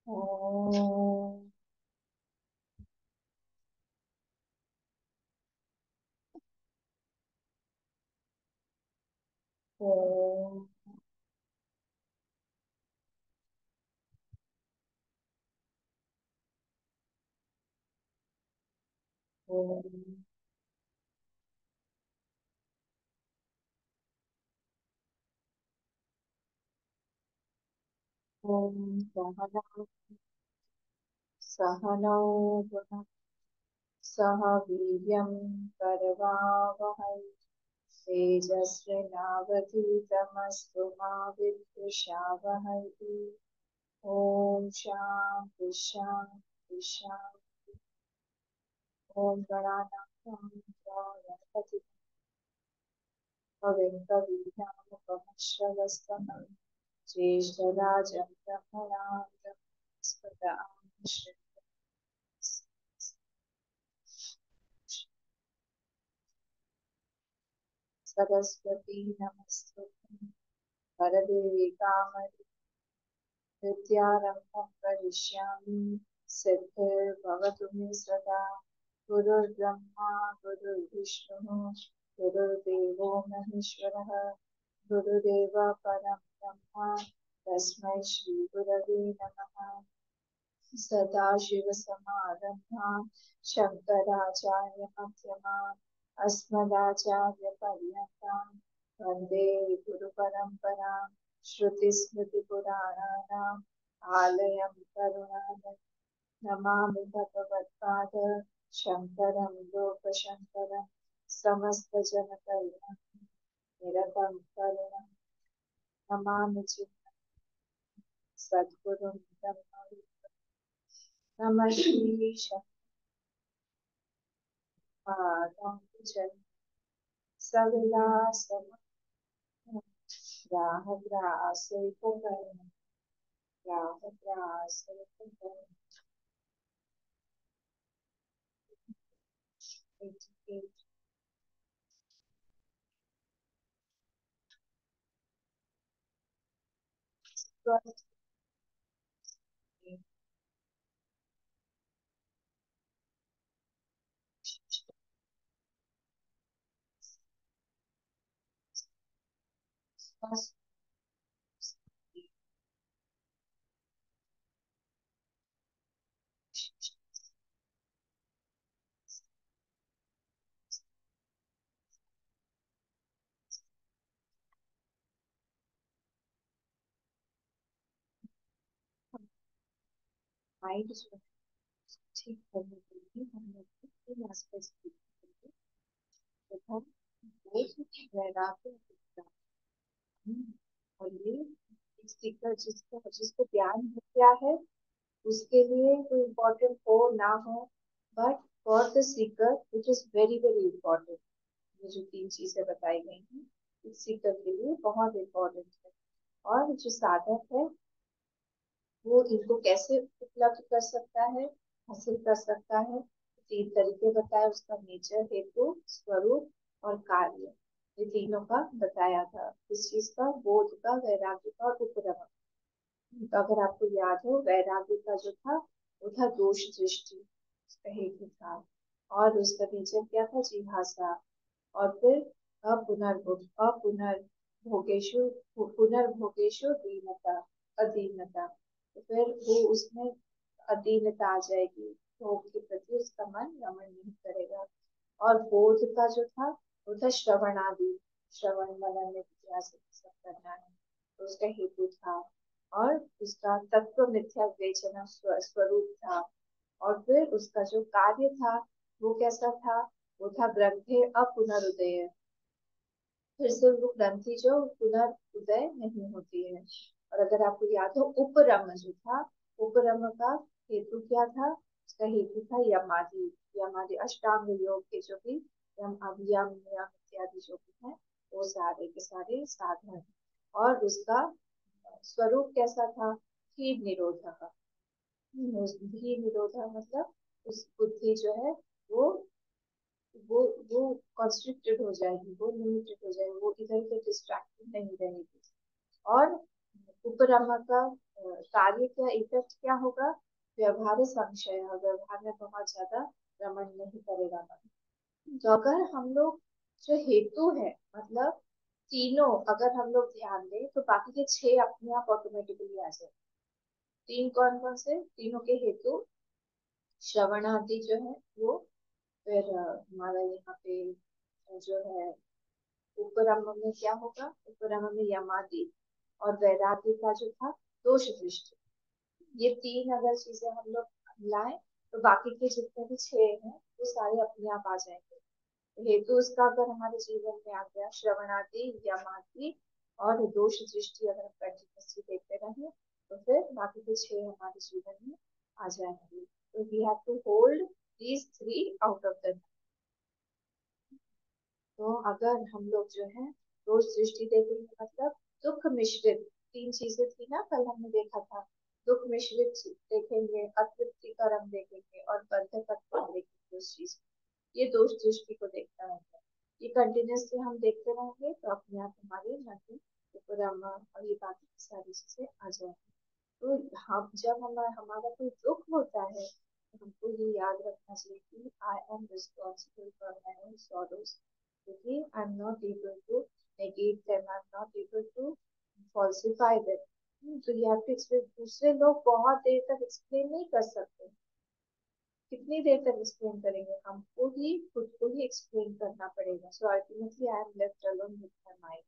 ओम। ओम। ओम। ओम सहना सहनौ भुनक्तु सह वीर्यं करवावहै तेजस्विनावधीतमस्तु मा विद्विषावहै। ओम शांति शांति शांति। ओम गणानां गणपति कविं कवीनामुपमश्रवस्तमं ज्येष्ठराजं ब्रह्मणां ब्रह्मस्पदां सरस्वती नमस्तुभ्यं वरदे कामरूपिणि विद्यारम्भं करिष्यामि सिद्धिर्भवतु मे सदा। गुरुर्ब्रह्मा गुरुर्विष्णुः गुरुर्देवो महेश्वरः गुरुदेव परं ब्रह्म तस्मै श्री गुरवे नमः। सदाशिवसमारम्भां शङ्कराचार्यमध्यमाम् अस्मदाचार्यपर्यन्तां वन्दे गुरुपरम्परां। श्रुतिस्मृतिपुराणानाम् आलयं करुणालयं नमामि भगवत्पाद शङ्करं लोकशङ्करं समस्तजनकल्याणं निरतं करुणं नमामि सद्गुरुं ब्रह्म नमः श्री शतपादाब्जं सविलासं ग्राहग्रासैककर्णं ग्राहग्रासैककर्णं। माइंड जो ठीक करने के लिए हम लोग तीन एस्पेक्ट्स देखेंगे तथा बोध वैराग्य और विज्ञान। और ये एक सीकर जिसको जिसको ज्ञान हो गया है उसके लिए कोई इम्पोर्टेंट हो ना हो, but for the seeker it is very very important. ये जो तीन चीजें बताई गई हैं इस सीकर के लिए बहुत इम्पोर्टेंट है। और जो साधक है वो इनको कैसे उपलब्ध कर सकता है, हासिल कर सकता है। तीन तरीके बताए, उसका नेचर, हेतु, स्वरूप और कार्य। ये तीनों का बताया था। इस चीज का बोध का, वैराग्य का और उपरम। तो अगर आपको याद हो, वैराग्य का जो था वो था दोष दृष्टि, उसका हेतु था। और उसका नेचर क्या था, जिज्ञासा। और फिर अपुनर्भोग अपुनर्भोगेशु पुनर्भोगेशु दीनता, अदीनता। तो फिर वो उसमें अधीनता आ जाएगी, भोग के प्रति उसका मन रमण नहीं करेगा। और बोध का जो था वो था श्रवण आदि, श्रवण मनन नित्यास सब करना है, तो उसका हेतु था। और उसका तत्व मिथ्या विवेचना स्वरूप था। और फिर उसका जो कार्य था वो कैसा था, वो था ग्रंथे अपुनरुदय, फिर से वो ग्रंथि जो पुनरुदय नहीं होती है। और अगर आपको याद हो, उपरम जो था, उपरम का हेतु क्या था, उसका हेतु था यमादि। यमादि अष्टांग योग के जो भी यम अभियम नियम इत्यादि जो भी है वो सारे के सारे साधन। और उसका स्वरूप कैसा था, धीर निरोधक। धीर निरोधक मतलब उस बुद्धि जो है वो वो वो कॉन्स्ट्रिक्टेड हो जाएगी, वो लिमिटेड हो जाएगी, वो इधर उधर डिस्ट्रैक्टेड नहीं रहेगी। और उपरमा का कार्य का इफेक्ट क्या होगा? व्यवहार संशय, व्यवहार में बहुत ज्यादा रमण नहीं करेगा मन। तो अगर हम लोग जो हेतु है, मतलब तीनों अगर हम लोग ध्यान दें तो बाकी के छह अपने आप ऑटोमेटिकली आ जाए। तीन कौन कौन से? तीनों के हेतु श्रवण आदि जो है वो, फिर हमारा यहाँ पे जो है उपरम में क्या होगा? उपरम में यमादि, और वैराग्य का जो था दोष दृष्टि। ये तीन अगर चीजें हम लोग लाए तो बाकी के जितने भी छह हैं वो सारे अपने आप आ जाएंगे। हेतु उसका अगर हमारे जीवन में आ गया, श्रवणादि, यमादि और दोष दृष्टि अगर हम कंटिन्यूसली देखते रहे तो फिर बाकी के छह हमारे जीवन में आ जाएंगे। तो we have to hold these three out of the. तो अगर हम लोग जो है रोज दृष्टि देखेंगे, मतलब दुख मिश्रित तीन चीजें थी ना कल हमने देखा था। दुख मिश्रित देखेंगे, अतृप्ति कर्म देखेंगे और बद्धकत्व देखेंगे उस चीज। ये दोष दृष्टि को देखता रहता है। ये कंटिन्यूसली हम देखते रहेंगे तो अपने आप हमारे मन में उपरमा और ये बाकी की सारी चीजें आ जाएंगी। तो हम जब हमारा कोई दुख होता है तो हमको ये याद रखना चाहिए कि I am responsible for my own sorrows, क्योंकि I am not able to negate them, I am not able to falsify them. तो यू हैव टू एक्सप्लेन। दूसरे लोग बहुत देर तक एक्सप्लेन नहीं कर सकते। कितनी देर तक एक्सप्लेन करेंगे? हमको ही खुद को ही एक्सप्लेन करना पड़ेगा। So ultimately I am left alone with my mind.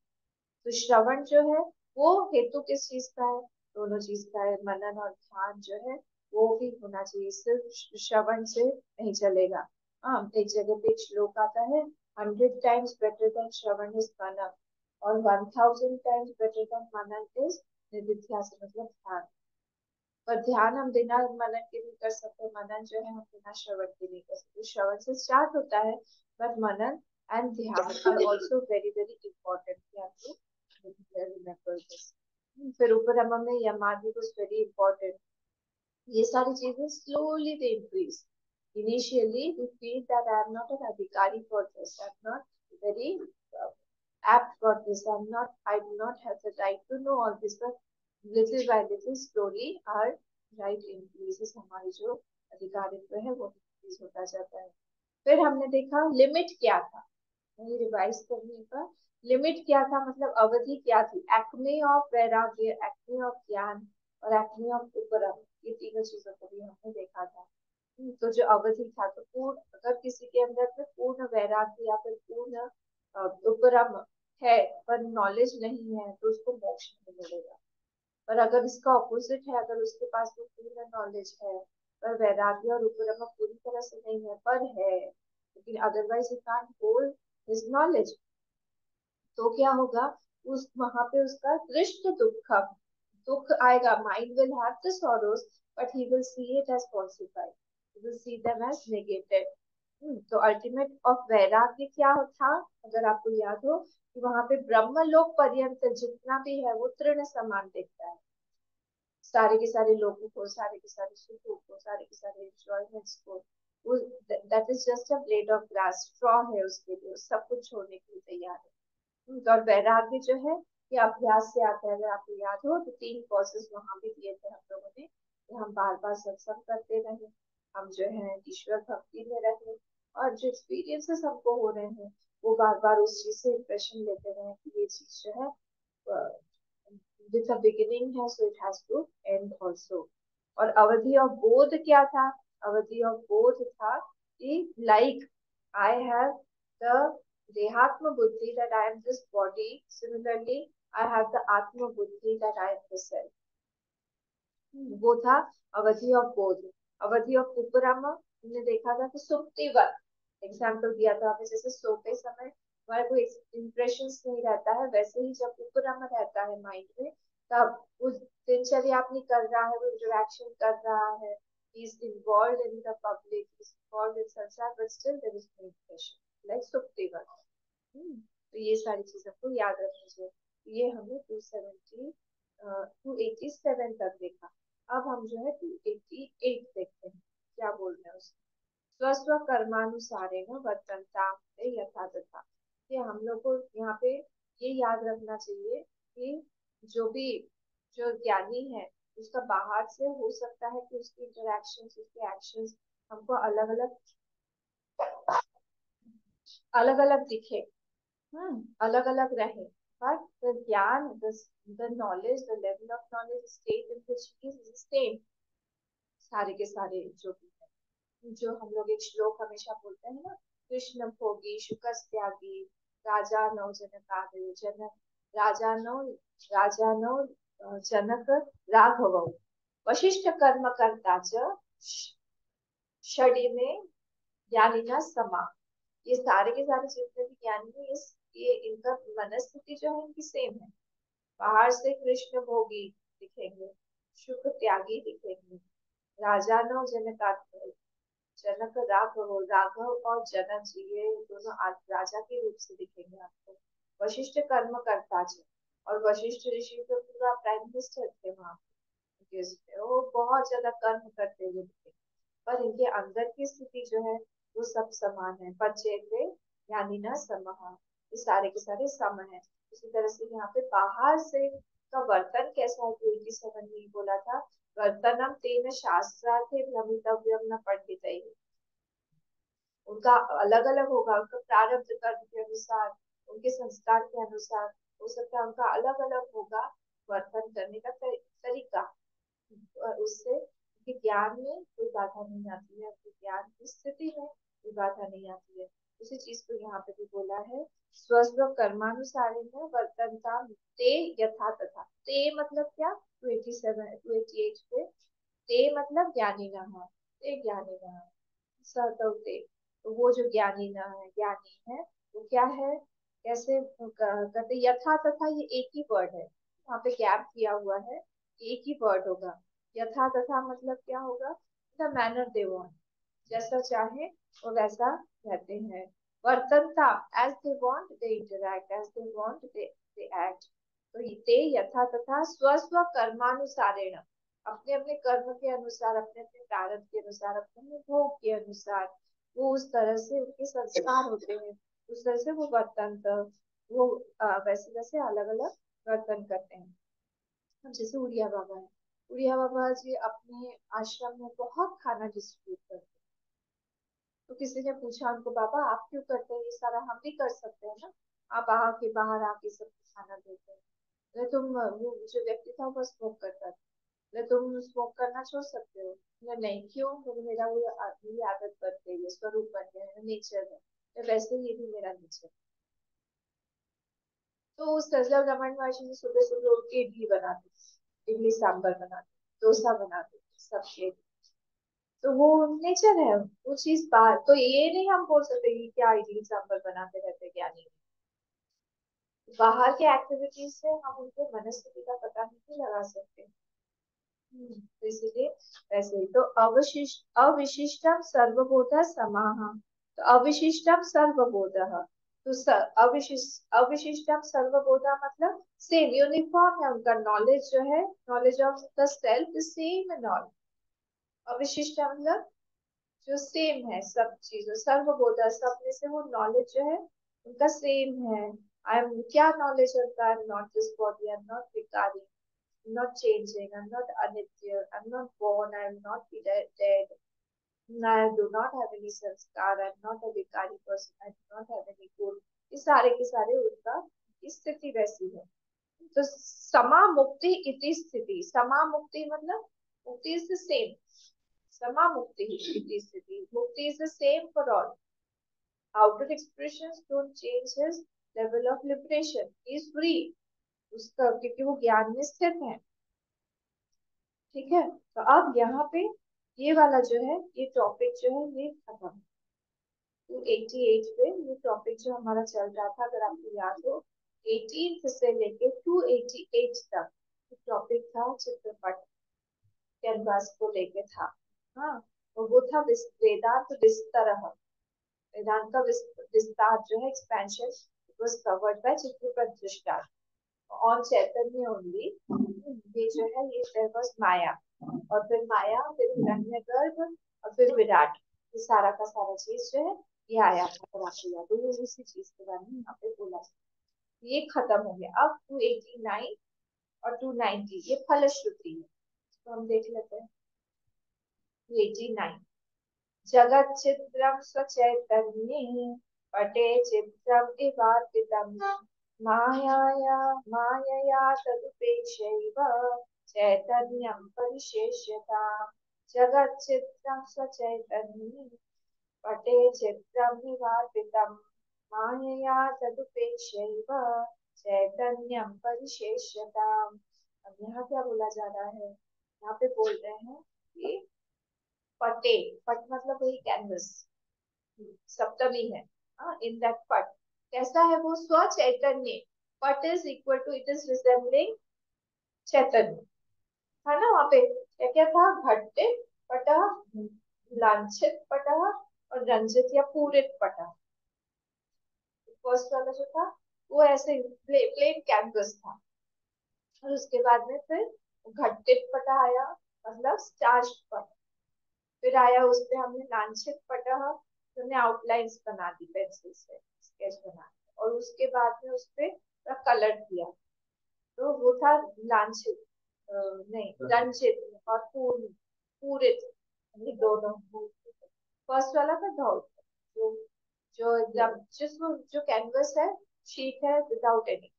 तो श्रवण जो है वो हेतु किस चीज का है? दोनों चीज का है। मनन और ध्यान जो है वो भी होना चाहिए, सिर्फ श्रवण से नहीं चलेगा। हाँ, एक जगह पे एक श्लोक आता है, 100 times better than श्रवण इज मनन और 1000 times better than मनन इज निधिध्यासन, मतलब ध्यान। पर ध्यान हम बिना मनन के नहीं कर सकते, मनन जो है हम बिना श्रवण के नहीं कर सकते। श्रवण से स्टार्ट होता है, बट मनन एंड ध्यान are also very very important. We have to remember this. फिर ऊपर हम में यमादि वाज वेरी इंपॉर्टेंट। ये सारी चीजें slowly they increase. Initially we feel that I am not an adhikari for this, I am not very uh, apt for this, I do not have the right to know all this, but little by little slowly our right increases, हमारी जो अधिकारित्व है वो increase होता जाता है। फिर हमने देखा लिमिट क्या था, वही रिवाइज करने का। लिमिट क्या था, मतलब अवधि क्या थी? एक्मे ऑफ वैराग्य, एक्मे ऑफ ज्ञान और एक्मे ऑफ उपरम, ये तीनों चीजों को भी हमने देखा था। तो जो अवधि था, तो पूर्ण, अगर किसी के अंदर में पूर्ण वैराग्य या फिर पूर्ण उपरम है पर नॉलेज नहीं है तो उसको मोक्ष नहीं मिलेगा। पर अगर इसका ऑपोजिट है, अगर उसके पास में पूर्ण नॉलेज है पर वैराग्य और उपरम पूरी तरह से नहीं है पर है, लेकिन otherwise he can't hold his knowledge, तो क्या होगा? उस वहां पे उसका दृष्ट दुख, दुख आएगा। Mind will have the sorrows but he will see it as possible, he will see them as negated। तो अल्टीमेट ऑफ वैराग्य क्या था? अगर आपको याद हो कि वहां पे ब्रह्मलोक पर्यंत जितना भी है वो तृण समान दिखता है। सारे के सारे लोगों को, सारे के सारे सुखों को, सारे के सारे एंजॉयमेंट्स को, वो that is just a blade of grass, straw है उसके लिए, सब कुछ छोड़ने के लिए तैयार है। और वैराग्य जो है ये अभ्यास से आता है। अगर आपको याद हो तो तीन प्रोसेस वहां भी दिए थे हम लोगों ने, कि हम बार बार सत्संग करते रहे, हम जो है ईश्वर भक्ति में रहे, और जो एक्सपीरियंसेस हमको हो रहे हैं वो बार बार उस चीज से इम्प्रेशन लेते रहे कि ये चीज जो है with a beginning है so it has to end also। और अवधि ऑफ बोध क्या था? अवधि ऑफ बोध था कि like I have the देहात्म बुद्धि that I am this body, similarly I have the आत्म बुद्धि that I am the self। वो था अवधि ऑफ बोध। अवधि ऑफ उपराम हमने देखा था कि सुप्तिवत एग्जाम्पल दिया था हमें, जैसे सोते समय हमारा कोई इम्प्रेशन नहीं रहता है, वैसे ही जब उपराम रहता है माइंड में तब उस दिनचर्या अपनी कर रहा है, वो इंटरेक्शन कर रहा है, he is involved in the public, he is involved in संसार, but still there is no impression like सुप्तिवत। तो ये सारी चीजों को याद रखना चाहिए। ये हमें 287 तक देखा। अब हम जो है 288 देखते हैं, क्या बोल रहे हैं उसमें। स्वस्व कर्मानुसारे न वर्तनता यथा तथा। ये हम लोग को यहाँ पे ये याद रखना चाहिए कि जो भी जो ज्ञानी है उसका बाहर से हो सकता है कि उसकी इंटरेक्शंस, उसके एक्शंस हमको अलग अलग अलग अलग दिखे, अलग अलग रहे, बट द ज्ञान, the knowledge, the level of knowledge, state in which he is same, सारे के सारे जो भी है। जो हम लोग एक श्लोक हमेशा बोलते हैं ना, कृष्ण भोगी शुक त्यागी राजा नौ जनकादय जनक, राजा नौ, राजा नौ जनक राघव, वशिष्ठ कर्म करता च षडी में ज्ञानी न समा। ये सारे के सारे जितने भी ज्ञानी है, ये इनका मनस्थिति जो है इनकी सेम है। बाहर से कृष्ण भोगी दिखेंगे, शुक त्यागी दिखेंगे, राजा नो जनक, जनक राघव, राघव और जनक जी ये दोनों राजा के रूप से दिखेंगे आपको। वशिष्ठ कर्म करता जी, और वशिष्ठ ऋषि तो पूरा प्राइम मिनिस्टर थे वहां पे, वो बहुत ज्यादा कर्म करते हुए दिखे, पर इनके अंदर की स्थिति जो है वो सब समान है। पचेते यानी न समहा, ये सारे के सारे सम है। इसी तरह से यहाँ पे बाहर से का वर्तन कैसा है, 27 में बोला था, वर्तनम तेन शास्त्रार्थे भ्रमितव्यम न पंडितैः। उनका अलग अलग होगा, उनका प्रारब्ध कर्म के अनुसार, उनके संस्कार के अनुसार हो सकता है उनका अलग अलग होगा वर्तन करने का तरीका। और उससे उनके ज्ञान में कोई बाधा नहीं आती है, उनके ज्ञान की स्थिति में कोई बाधा नहीं आती है। उसी चीज को यहाँ पे भी बोला है, स्वस्व कर्मानुसारेण वर्तनता ते यथा तथा। ते मतलब क्या, 28 पे, ते मतलब ज्ञानी न, ते ज्ञानी न सतौते, तो वो जो ज्ञानी न है, ज्ञानी है, वो क्या है, कैसे कहते, यथा तथा, ये एक ही वर्ड है, वहाँ पे गैप किया हुआ है, एक ही वर्ड होगा। यथा तथा मतलब क्या होगा, द मैनर दे वांट, जैसा चाहे वो वैसा रहते हैं। वर्तनता, as they want they interact, as they want they act. तो ते यथा तथा स्वस्व कर्मानुसारेण, अपने अपने कर्म के अनुसार, अपने अपने प्रारब्ध के अनुसार, अपने अपने भोग के अनुसार, वो उस तरह से उनके संस्कार होते हैं, उस तरह से वो वर्तन, वो वैसे वैसे अलग अलग वर्तन करते हैं। अब जैसे उड़िया बाबा है, उड़िया बाबा जी अपने आश्रम में बहुत खाना डिस्ट्रीब्यूट करते हैं। तो किसी ने पूछा उनको, बाबा आप क्यों करते हैं ये सारा, हम भी कर सकते हैं ना, आप आके बाहर आके सबको खाना देते हैं। बोले, तुम, वो जो व्यक्ति था वो स्मोक करता था, बोले तुम स्मोक करना छोड़ सकते हो। बोले नहीं, क्यों, बोले मेरा वो मेरी आदत बन गई है, स्वरूप बन गया है, नेचर है, तो वैसे ये भी मेरा नेचर। तो उस सजल रमन महर्षि ने सुबह सुबह उठ के इडली बनाते, इडली सांबर बनाते, डोसा बनाते सबके, तो वो नेचर है, वो चीज बाहर, तो ये नहीं हम बोल सकते कि क्या इडली सांबर बनाते रहते, क्या नहीं। बाहर के एक्टिविटीज से हम उनके मनस्थिति का पता नहीं लगा सकते। तो इसलिए वैसे ही, तो अविशिष्टम सर्वबोध समाह, तो अविशिष्टम सर्वबोध, तो अविशिष्टम सर्वबोध मतलब सेम, यूनिफॉर्म है उनका नॉलेज जो है, knowledge of the self same knowledge. अविशिष्ट मतलब जो सेम है सब चीजों, सर्वबोध, सब में से वो नॉलेज जो है उनका सेम है। आई एम, क्या नॉलेज होता है, आई am not this body, I am not विकारी, not changing, I'm not anitya, I'm not born, I'm not be dead, I do not have any sanskar, I'm not a vikari person, I do not have any good। ये सारे के सारे उनका स्थिति वैसी है। तो समा मुक्ति इति स्थिति, समा मुक्ति मतलब मुक्ति इज द सेम, समा मुक्ति इति स्थिति, मुक्ति is the same for all. Outer expressions don't change his level of liberation, he is free, उसका, क्योंकि वो ज्ञान में स्थित है। ठीक है, तो अब यहाँ पे ये वाला जो है, ये टॉपिक जो है ये खत्म। 288 पे ये टॉपिक जो हमारा चल रहा था, अगर आपको याद हो, 18 से लेके 288 तक टॉपिक था चित्रपट कैनवास को लेके था। हाँ, और वो था वेदांत विस्तार, वेदांत का विस्तार जो है, एक्सपेंशन, वाज कवर्ड बाय चित्रपट दृष्टा ऑन चैतन्य ओनली। ये जो है ये देयर वाज माया, और फिर माया, फिर हिरण्यगर्भ, और फिर विराट, ये सारा का सारा चीज जो है ये आया था। अगर आपको याद हो, उसी चीज के बारे में यहाँ पे बोला, ये खत्म हो गया। अब 289 और 290 ये फलश्रुति है। तो हम देख लेते हैं 89। जगत चित्रम स्वचैतन्ये पटे चित्रम इवार्पितम् मायाया मायया तदुपेक्षैव चैतन्यं परिशेष्यता। जगत चित्रम स्वचैतन्ये पटे चित्रम इवार्पितम् मायया तदुपेक्षैव चैतन्यं परिशेष्यता। अब यहाँ क्या बोला जा रहा है? यहाँ पे बोल रहे हैं कि पटे, पट मतलब वही कैनवस, सप्तमी है। इन दैट पट कैसा है वो? स्व चैतन्य। पट is equal to, it is resembling चैतन्य, है ना? वहां पे क्या क्या था? घट्टे पट, लांछित पट और रंजित या पूरित पट। फर्स्ट वाला जो था वो ऐसे प्लेन कैनवस था, और उसके बाद में फिर घट्टित पट आया, मतलब स्टार्च पट। फिर आया उस पे हमने लांछित पट, हमने आउटलाइंस बना दी पेंसिल से, स्केच बना दी, और उसके बाद में उस पे कलर किया। तो वो था लांछित, नहीं रंजित और पूरित, ये दोनों। फर्स्ट वाला था धौत, जो जो एकदम जिसमें जो कैनवस है, शीट है विदाउट एनी,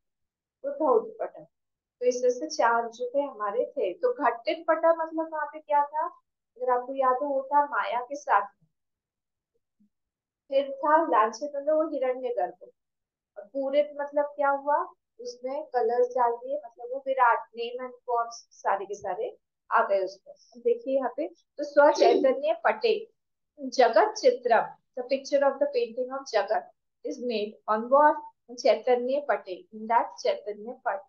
वो धौत पट है। तो इस तरह से चार जो थे हमारे थे। तो घटित पटा मतलब वहां पे क्या था? अगर आपको याद हो, वो था माया के साथ में। फिर था लांछित मतलब वो हिरण्यगर्भ। और पूरित मतलब क्या हुआ? उसमें कलर्स डाल दिए, मतलब वो विराट, नेम एंड फॉर्म्स सारे के सारे आ गए उसमें। देखिए यहाँ पे, तो स्व चैतन्य पटे जगत चित्रम, the picture of the painting of जगत is made on what? Chaitanya Pate, in that Chaitanya Pat,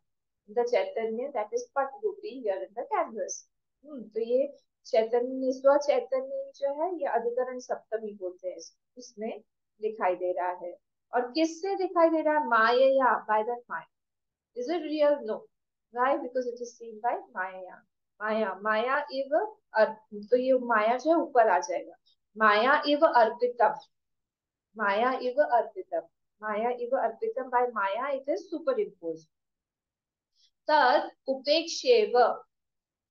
the Chaitanya that is Pat Rupi here in the canvas. तो ये चैतन्य, स्व चैतन्य जो है, ये अधिकरण सप्तमी बोलते हैं, इसमें दिखाई दे रहा है। और किससे दिखाई दे रहा है? माया, बाय दैट माया। Is it real? No. Why? Because it is seen by माया। माया, माया इव तो ये माया जो है ऊपर आ जाएगा। माया इव अर्पितम, माया इव अर्पितम, माया इव अर्पितम, बाय माया इट इज सुपर इम्पोज। तद उपेक्षेव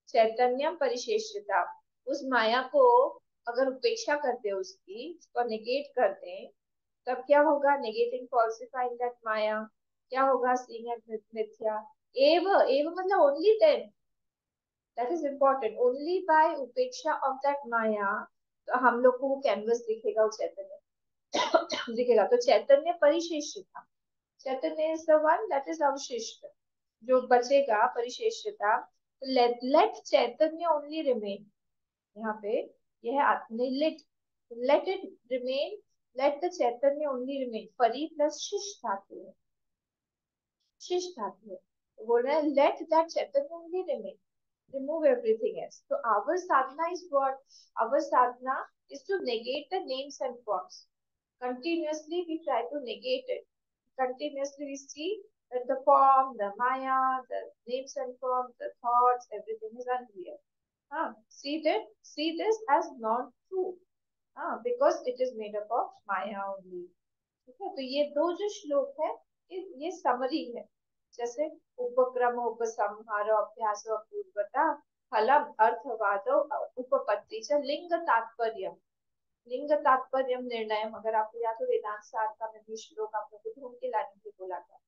चैतन्यम परिशेषिता, उस माया को अगर उपेक्षा करते हैं, उसकी उसको नेगेट करते हैं, तब क्या होगा? नेगेटिंग फॉल्सिफाइंग दैट माया, क्या होगा? सीइंग एट मिथ्या। एव, एव मतलब only then, that is important, only by उपेक्षा ऑफ दैट माया, तो हम लोग को वो कैनवस दिखेगा, वो चैतन्य दिखेगा। तो चैतन्य परिशेषित था, चैतन्य is the one that is अवशिष्ट, जो बचेगा परिशेषता। लेट चैतन्य ओनली रिमेन, यहाँ पे यह आत्म let, let it remain, let the चैतन्य ओनली रिमेन। परी प्लस शिश धातु है, शिश धातु है, तो बोल रहे हैं let that Chaitanya only remain, remove everything else. So our sadhana is what? Our sadhana is to negate the names and forms. Continuously we try to negate it. Continuously we see that the form, the maya, the names and forms, the thoughts, everything is unreal. See this as not true. Because it is made up of maya only. ठीक है? तो ये दो जो श्लोक है, ये summary है। जैसे उपक्रम उपसंहार अभ्यास पूर्वता फलम अर्थवाद उपपत्ति च लिंग तात्पर्य, लिंग तात्पर्य निर्णय। अगर आपको याद हो, वेदांत सार का मैं भी श्लोक आप लोगों को ढूंढ के लाने के बोला था,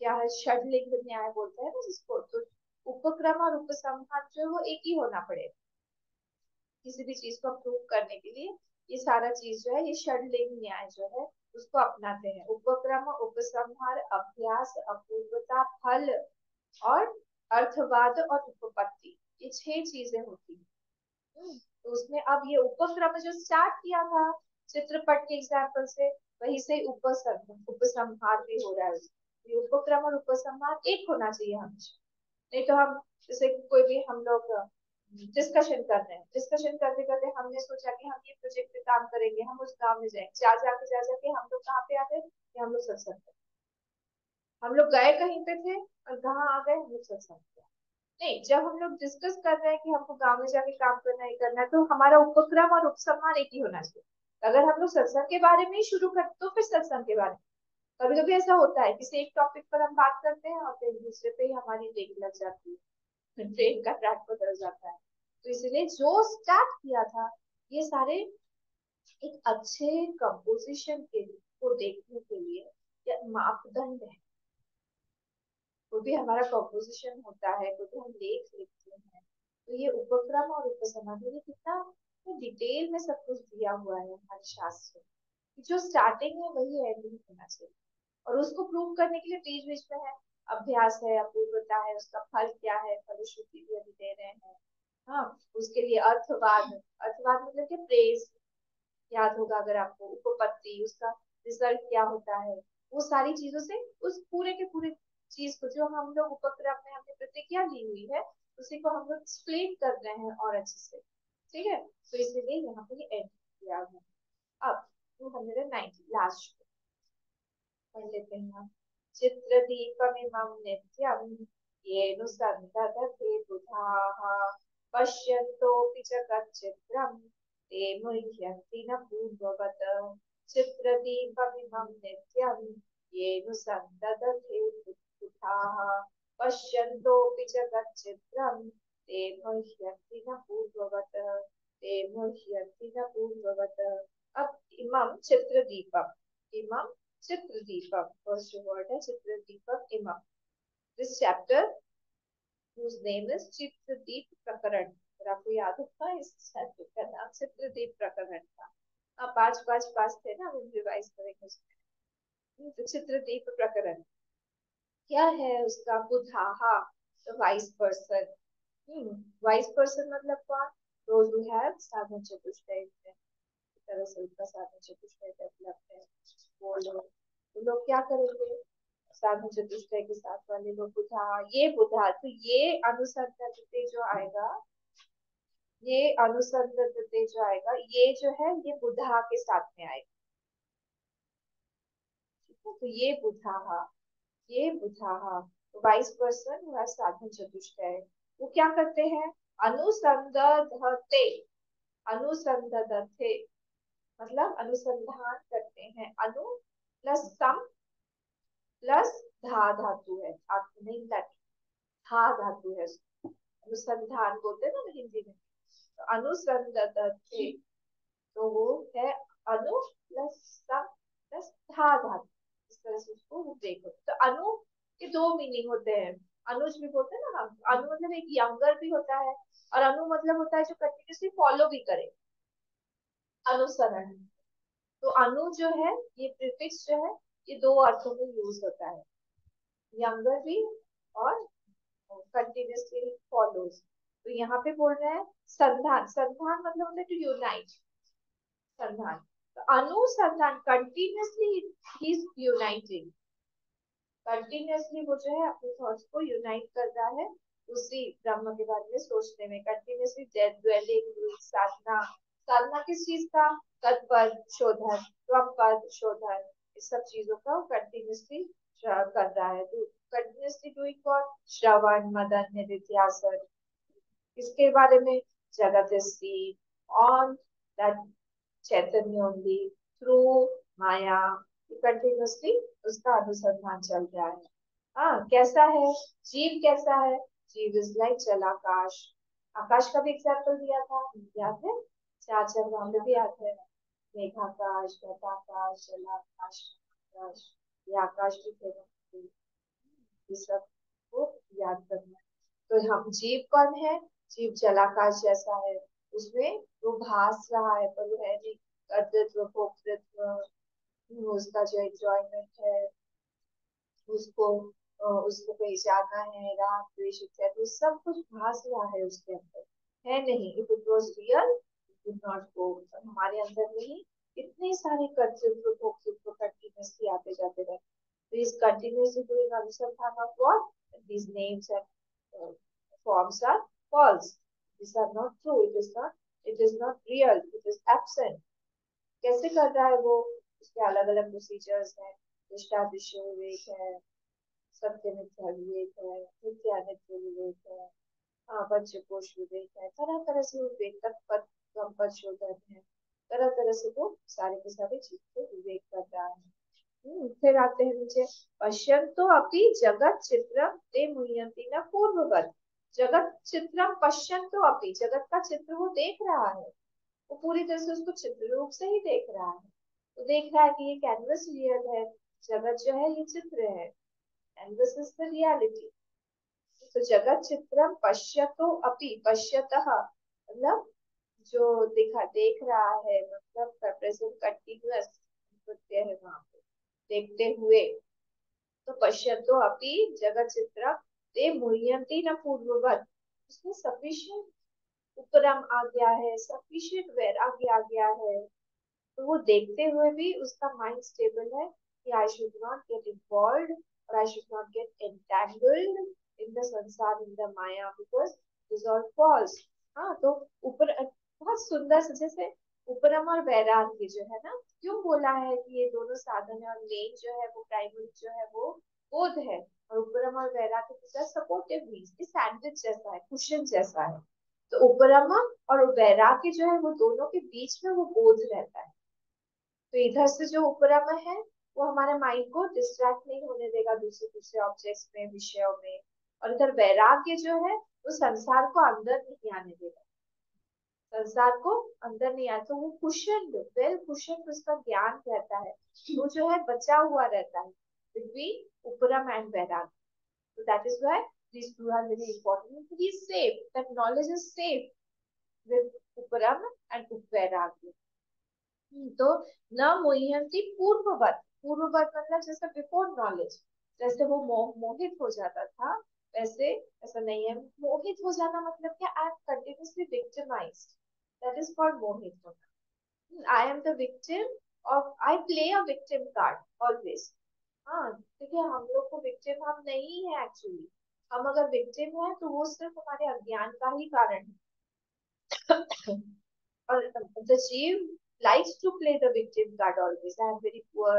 क्या है? षडलिंग न्याय बोलते हैं ना जिसको। तो उपक्रम और उपसंहार जो है वो एक ही होना पड़ेगा किसी भी चीज को प्रूव करने के लिए। ये सारा चीज जो है, ये षडलिंग न्याय जो है उसको अपनाते हैं। उपक्रम, उपसंहार, अभ्यास, अपूर्वता, फल और अर्थवाद और उपपत्ति, ये 6 चीजें होती हैं। तो उसमें अब ये उपक्रम जो स्टार्ट किया था चित्रपट के एग्जाम्पल से, वही से उपसंहार भी हो रहा है। ये उपक्रम और उपसंहार एक होना चाहिए हमेशा। नहीं तो हम, जैसे कोई भी हम लोग डिस्कशन कर रहे हैं, डिस्कशन करते करते हमने सोचा कि हम ये प्रोजेक्ट पे काम करेंगे, हम उस गांव में जाएंगे, जा जाके हम लोग कहाँ पे आ गए कि हम लोग सत्संग पे, हम लोग गए कहीं पे थे और कहाँ आ गए, हम लोग सत्संग पे। नहीं, जब हम लोग डिस्कस कर रहे हैं कि हमको गांव में जाके काम करना ही करना है, तो हमारा उपक्रम और उपसंहार एक ही होना चाहिए। अगर हम लोग सत्संग के बारे में ही शुरू करते तो फिर सत्संग के बारे में। कभी कभी ऐसा होता है किसी एक टॉपिक पर हम बात करते हैं और फिर दूसरे पे ही हमारी लेग लग जाती है। ट्रेन का ट्रैक बदल जाता है। तो इसलिए जो स्टार्ट किया था, ये सारे एक अच्छे कंपोजिशन के को देखने के लिए या मापदंड है। वो भी हमारा कंपोजिशन होता है, वो भी हम लेख लिखते हैं। तो ये उपक्रम और उपसमाधि में कितना डिटेल में सब कुछ दिया हुआ है हमारे शास्त्र में। जो स्टार्टिंग है वही एंडिंग होना चाहिए। और उसको प्रूव करने के लिए बीच बीच में है अभ्यास है, अपूर्वता है, उसका फल क्या है, फलश्रुति भी अभी दे रहे हैं। हाँ, उसके लिए अर्थवाद, अर्थवाद मतलब कि प्रेज याद होगा अगर आपको, उपपत्ति, उसका रिजल्ट क्या होता है, वो सारी चीजों से उस पूरे के पूरे चीज को जो हम लोग उपक्रम में हमने प्रतिज्ञा ली हुई है, उसी को हम लोग एक्सप्लेन कर रहे हैं और अच्छे से। ठीक है, तो इसीलिए यहाँ पे एंड किया गया। अब 290 लास्ट पढ़ लेते हैं हम। चित्रदीपमिमं नित्यं येन सन्दधते बुधाः पश्यन्तोऽपि च तच्चित्रं ते मुह्यन्ति न पूर्ववत्। चित्रदीपमिमं नित्यं येन सन्दधते बुधाः पश्यन्तोऽपि च तच्चित्रं ते मुह्यन्ति न पूर्ववत्। ते मुह्यन्ति न पूर्ववत्। अब इमं चित्रदीपम, इमं Chitradeepam. First word है Chitradeepam Imam. This chapter whose name is Chitradeep Prakaran. अगर आपको याद होगा इस चैप्टर का नाम चित्रदीप प्रकरण था। अब पांच पांच पास थे ना, हम रिवाइज करेंगे उसमें। तो चित्रदीप प्रकरण क्या है उसका? बुधाहा, the wise person. Wise person मतलब कौन? those who have साधन चतुष्टय, तरह से उनका साधन चतुष्टय डेवलप है। वो लोग क्या करेंगे? साधन चतुष्टय के साथ वाले लोग बुधा, ये बुधा, तो ये अनुसंधान जो आएगा, ये अनुसंधान जो आएगा, ये जो है ये बुधा के साथ में आएगा। ठीक है, तो ये बुधा, ये बुधा वाइस पर्सन हुआ साधन चतुष्टय। वो क्या करते हैं? अनुसंधते, अनुसंधते मतलब अनुसंधान करते हैं। अनु प्लस सम प्लस धा धातु है, आपको नहीं लगी, धा धातु है, अनुसंधान बोलते हैं ना हिंदी में। तो अनुसंधते, तो वो है अनु प्लस सम प्लस धा धातु, इस तरह से उसको देखो। तो अनु के दो मीनिंग होते हैं। अनुज भी बोलते हैं ना हम, अनु मतलब एक यंगर भी होता है, और अनु मतलब होता है जो कंटिन्यूसली फॉलो भी करे, अनुसरण। तो अनु जो है, ये प्रीफिक्स जो है, ये दो अर्थों में यूज होता है, यंगर भी और कंटिन्यूसली फॉलोज। तो यहाँ पे बोल रहे हैं संधान, संधान मतलब होता है टू यूनाइट, संधान। तो अनुसंधान continuously he is uniting, continuously वो जो है अपने थॉट्स को यूनाइट कर रहा है उसी ब्रह्म के बारे में सोचने में, कंटिन्यूसली ड्वेलिंग, साधना, साधना किस चीज का? तत्पद शोधन, त्वपद शोधन, इस सब चीजों का कंटिन्यूसली कर रहा है। तो कंटिन्यूसली डूइंग फॉर श्रवण, मनन, निधिध्यासन, इसके बारे में जगत is seen on that Chaitanya only through Maya, continuously उसका अनुसंधान चल रहा है। हाँ, कैसा है जीव? कैसा है जीव? Is like जलाकाश। आकाश का भी एग्जाम्पल दिया था, याद है? चार चार वहां पे भी आते हैं, मेघाकाश, घटाकाश, जलाकाश, आकाश, ये आकाश भी थे, ये सब को याद करना है। तो हम जीव कौन है? जीव जलाकाश जैसा है, उसमें वो भास रहा है, पर वो है नहीं कर्तृत्व भोक्तृत्व, उसका जो एंजॉयमेंट है, उसको उसको पहचाना है, राग द्वेष इत्यादि सब कुछ भास रहा है उसके अंदर, है नहीं। If it was real it would not go. हमारे अंदर नहीं, इतने सारे कर्तृत्व भोक्तृत्व कंटिन्यूसली आते जाते रहते। तो इस कंटिन्यूसली डूइंग अनुसंधान of what, these names and forms are false, these are not true, it is not real, it is absent। कैसे कर रहा है वो? उसके अलग अलग प्रोसीजर्स हैं। दृष्टादृश्य विवेक है, सत्य मिथ्या विवेक है, मिथ्या नित्य विवेक है, पंचकोश विवेक है, तरह तरह से विवेक तक पद पद शोधन है, तरह तरह से वो सारे के सारे चीज को विवेक कर रहा है। फिर आते हैं नीचे, पश्यंतो अपि जगत चित्रम ते मुह्यन्ति न पूर्ववत्। जगत चित्रम पश्यन्तु अपि, जगत का चित्र वो देख रहा है, वो पूरी तरह से उसको चित्र रूप से ही देख रहा है। वो देख रहा है कि ये कैनवस रियल है, जगत जो है ये चित्र है, and this is the reality. तो जगत चित्रम पश्यतो अपि, पश्यतः मतलब जो दिखा देख रहा है, मतलब प्रेजेंट कंटिन्यूअस प्रत्यय है वहां पे, देखते हुए। तो पश्यतो अपि जगत चित्र ते मुह्यंति न पूर्ववत, उसमें सफिशिएंट उपरम आ गया है, सफिशिएंट वैराग्य आ गया है। तो वो देखते हुए भी उसका माइंड स्टेबल है कि I should not get involve, और I should not get entangled in the संसार, इन द माया, बिकॉज दिस ऑल फॉल्स। हाँ, तो ऊपर बहुत सुंदर से, जैसे उपरम और वैराग्य जो है ना, क्यों बोला है कि ये दोनों साधन है, और मेन जो है वो प्राइमरी जो है वो बोध है, और उपरम और वैराग्य सपोर्टिव मीन्स सैंडविच जैसा है, कुशन जैसा है। तो उपरम और वैराग्य जो है वो दोनों के बीच में वो बोध रहता है। तो इधर से जो उपरम है वो हमारे माइंड को डिस्ट्रैक्ट नहीं होने देगा दूसरे दूसरे ऑब्जेक्ट्स में, विषयों में। और इधर वैराग्य जो है वो संसार को अंदर नहीं आने देगा, संसार को अंदर नहीं आए, तो वो कुशन, वेल कुशन उसका ज्ञान रहता है, वो जो है बचा हुआ रहता है बिटवीन उपरम एंड वैराग्य। So that is why these two are very important. It is safe. That knowledge is safe with Uparam and Upvairagya. तो न मोह्यंती पूर्ववत, पूर्ववत मतलब जैसे बिफोर नॉलेज, जैसे वो मोहित हो जाता था, वैसे ऐसा नहीं है। मोहित हो जाना मतलब क्या, I am continuously victimized, that is called मोहित होना। I am the victim of, I play a victim card always. हाँ, देखिए हम लोग को विक्टिम हम नहीं है एक्चुअली। हम अगर विक्टिम है तो वो सिर्फ हमारे अज्ञान का ही कारण है। or the chief likes to play the victim card always. I am very poor,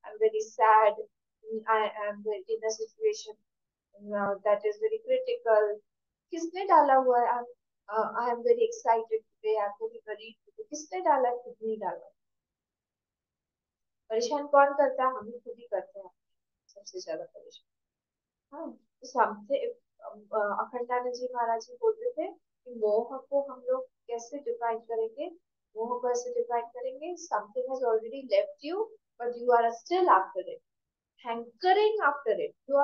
I'm very sad, I am in a situation that is very critical. किसने डाला हुआ है? I am very excited today, I am very worried today. किसने डाला है? खुद नहीं डाला। परेशान कौन करता है? हम ही खुद ही करते हैं सबसे ज्यादा परेशान। हाँ, तो सामने अखंडानंद जी महाराज जी बोलते थे कि मोह को हम लोग कैसे डिफाइन करेंगे, मोह को ऐसे डिफाइन करेंगे, something has already left you but you are still after it, hankering after it, you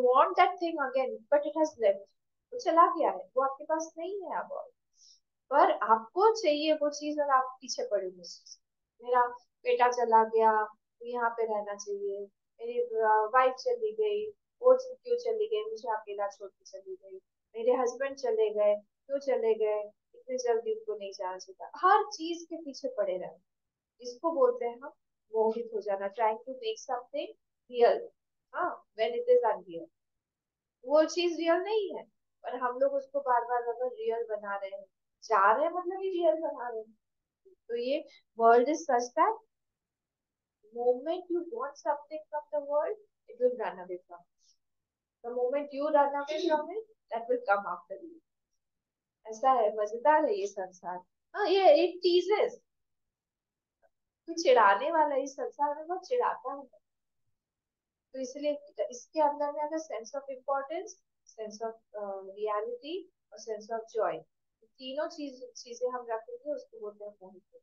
want that thing again but it has left, वो चला गया है, वो आपके पास नहीं है अब और, पर आपको चाहिए वो चीज और आप पीछे पड़े हुए। मेरा बेटा चला गया तो यहाँ पे रहना चाहिए, मेरी वाइफ चली गई, वो क्यों चली गई, मुझे अकेला छोड़ के चली गई, मेरे हस्बैंड चले गए, क्यों चले गए, इतनी जल्दी उनको नहीं जाना चाहिए, हर चीज के पीछे पड़े रहे। इसको बोलते हैं हम मोहित हो जाना, trying to make something real, हाँ, व्हेन इट इज अनरियल। वो चीज रियल नहीं है, पर हम लोग उसको बार बार अगर रियल बना रहे हैं, चाह रहे हैं मतलब ही रियल बना रहे हैं। तो ये world is such that moment you want something from the world, it will run away from you. The moment you run away from it, that will come after you. ऐसा है, मजेदार है ये संसार। हाँ, ये एक टीजेस, कोई चिढ़ाने वाला इस संसार में बहुत चिढ़ाता है। तो इसलिए इसके अंदर में अगर sense of importance, sense of reality और सेंस ऑफ जॉय, तीनों चीजें हम रखेंगे, उसको बोलते हैं मोहित।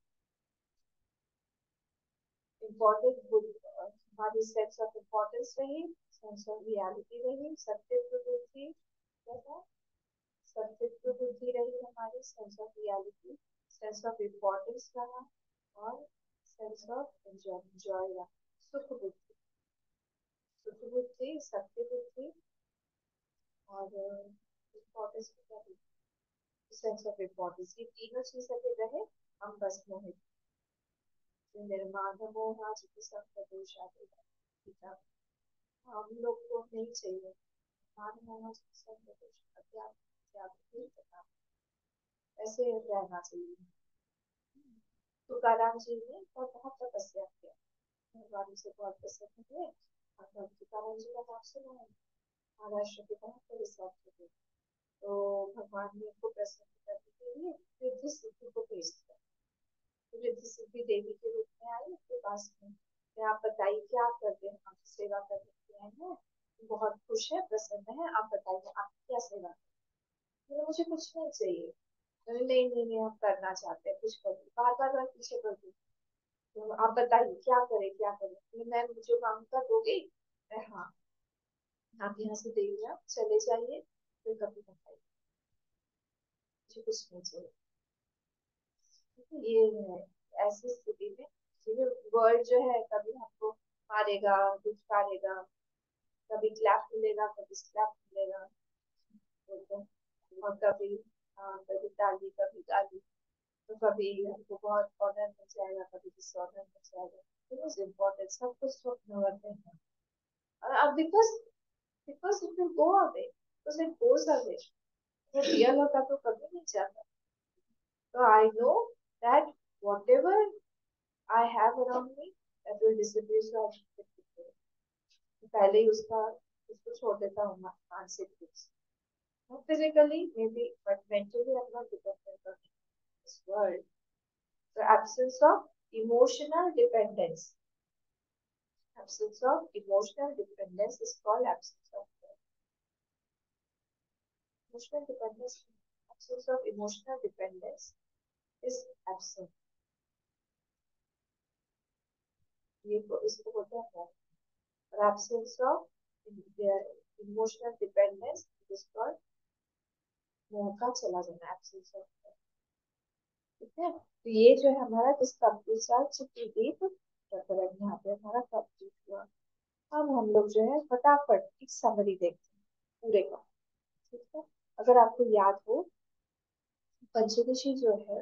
इम्पोर्टेंट हमारी सेंस ऑफ इम्पोर्टेंस रही, सेंस ऑफ रियलिटी रही, सत्यत्व बुद्धि, सत्यत्व बुद्धि रही हमारी, sense of reality, sense of importance रहा, और सेंस ऑफ जॉय रहा, सुख बुद्धि, सुख बुद्धि, सत्य बुद्धि और इम्पोर्टेंस सेंस ऑफ इम्पोर्टेंस, ये तीनों चीज अगर रहे, हम बस मोहित निर्माण मोह सब दोष आदि। हम लोग को नहीं चाहिए मान मोह सब दोष अज्ञान त्याग, ऐसे रहना चाहिए। तुकाराम जी ने बहुत तपस्या किया, भगवान से बहुत प्रसन्न हुए, और तुकाराम जी का नाम सुना है, महाराष्ट्र के बहुत बड़े संत थे। तो भगवान ने उनको प्रसन्न करने के लिए रिद्धि सिद्धि को भेज दिया। रिद्धि सिद्धि देवी के रूप में आई उसके पास में, आप बताइए क्या कर दे, हम सेवा करने के आए हैं, बहुत खुश है, प्रसन्न है, आप बताइए आपकी क्या कैसे रहा? मुझे कुछ नहीं चाहिए। नहीं नहीं नहीं नहीं, आप करना चाहते हैं कुछ करिए, बार बार बार पीछे कर दी। तो आप बताइए क्या करें क्या करें? मैं मुझे मांगता दोगे? हाँ, आप यहाँ से दे दिया, चले जाइए, फिर कभी बताइए, मुझे कुछ नहीं चाहिए। ये है, ऐसी स्थिति में ये वर्ल्ड जो है कभी हमको मारेगा, दुत्कारेगा, कभी क्लैप मिलेगा, कभी स्लैप मिलेगा, तो और कभी कभी ताली, कभी गाली। तो कभी हमको बहुत ऑनर मिल जाएगा, कभी डिसऑनर मिल जाएगा। इट वाज इम्पोर्टेंट, सब कुछ तो अपने वर्क में है। और अब because it will go away, because it goes away. वो रियल होता तो कभी नहीं जाता। So I know that whatever I have around me, that will disappear. So I should take it. तो पहले ही उसको छोड़ देता हूँ मानसिक रूप से। Not physically, maybe, but mentally I'm not dependent on this world. The absence of emotional dependence. Absence of emotional dependence is called absence of emotional dependence. Absence of emotional dependence is absent. ये इसको बोलते हैं absence of emotional dependence is called मोह का चला जाना, absence of। ठीक है, तो ये जो है हमारा इस कंप्यूटर चित्रदीप प्रकरण यहाँ पे हमारा कंप्लीट हुआ। अब हम लोग जो है फटाफट एक समरी देखते हैं पूरे का। ठीक है, अगर आपको याद हो, पंचदशी जो है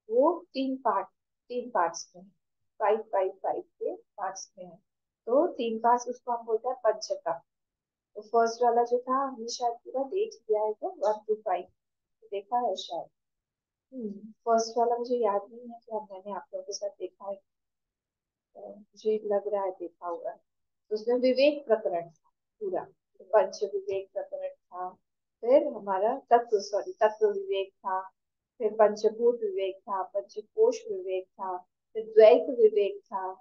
वो तीन पार्ट्स में है, 5 5 5 के पार्ट्स में है। तो तीन पार्ट्स उसको हम बोलते हैं पंचका। तो फर्स्ट वाला जो था हमने शायद पूरा देख लिया है, क्या 1 to 5 देखा है शायद। फर्स्ट वाला मुझे याद नहीं है कि अब मैंने आप लोगों के साथ देखा है, मुझे लग रहा है देखा हुआ है। तो उसमें विवेक प्रकरण था पूरा, तो पंच विवेक प्रकरण था। फिर हमारा तत्व विवेक था। फिर पंचभूत विवेक था, पंचकोश विवेक था। फिर द्वैत विवेक था।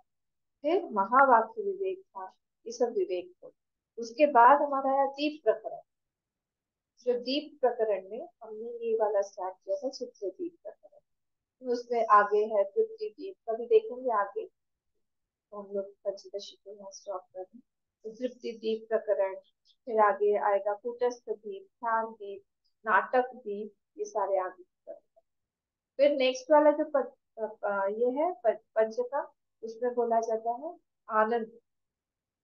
फिर महावाक्य विवेक था। ये सब विवेक थे। उसके बाद हमारा आया दीप प्रकरण। जो दीप प्रकरण में हमने ये वाला स्टार्ट किया था, चित्र दीप प्रकरण। उसमें आगे है तृप्ति दीप, कभी देखेंगे आगे, तो हम लोग पंचदशी को यहाँ स्टॉप कर दें। तो तृप्ति दीप प्रकरण, फिर आगे आएगा कूटस्थ दीप, ध्यान दीप, नाटक दीप, ये सारे आगे प्रकरण। फिर नेक्स्ट वाला जो ये है पंचका, उसमें बोला जाता है आनंद।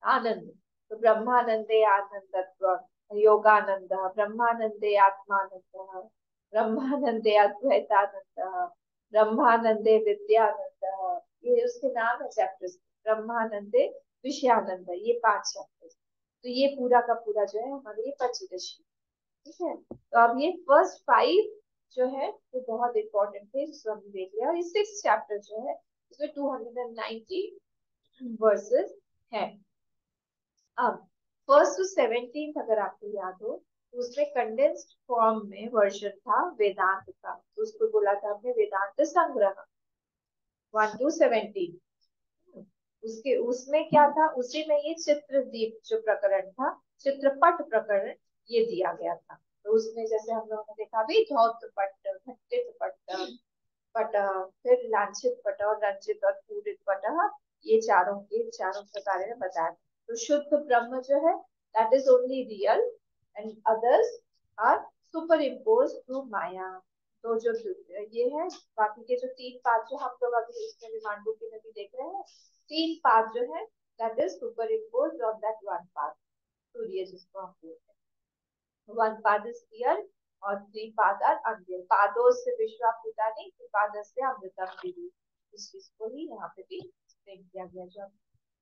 आनंद, तो ब्रह्मानंदे आनंदत्व, योगानंद, ब्रह्मानंदे आत्मानंद, ब्रह्मानंदे अद्वैतानंद, ब्रह्मानंदे विद्यानंद, ये उसके नाम है चैप्टर्स। ब्रह्मानंदे विषयानंद, ये 5 चैप्टर्स। तो ये पूरा का पूरा जो है हमारे ये पंचदशी। ठीक है, तो अब ये फर्स्ट 5 जो है वो बहुत इंपॉर्टेंट थे, जिसको हमने देख लिया। और ये 6 चैप्टर जो है इसमें 290 वर्सेस है। अब फर्स्ट टू 17 अगर आपको याद हो, तो उसमें कंडेंस्ड फॉर्म में वर्जन था वेदांत का, तो उसको बोला था हमने वेदांत संग्रह 1 to 17। उसके उसमें क्या था, उसी में ये चित्रदीप जो प्रकरण था, चित्रपट प्रकरण, ये दिया गया था। तो उसमें जैसे हम लोगों ने देखा भी, धौत पट, घटित पट, पट, फिर लांछित पट और रंजित और पूरित पट, ये चारों प्रकार में बताया। तो शुद्ध ब्रह्म जो है that is only real, and others are superimpose through माया। तो जो ये है, बाकी के जो 3 पाद जो हम लोग अभी इसमें विमांडू की नदी देख रहे हैं, 3 पाद जो है that is super impose on that one पाद, सूर्य जिसको हम बोलते हैं। वन पाद इज रियल और 3 पाद आर अनरियल। पादों से विश्वाभूतानि, पाद से अमृतम विदु, इस चीज को ही यहाँ पे भी एक्सप्लेन किया गया जो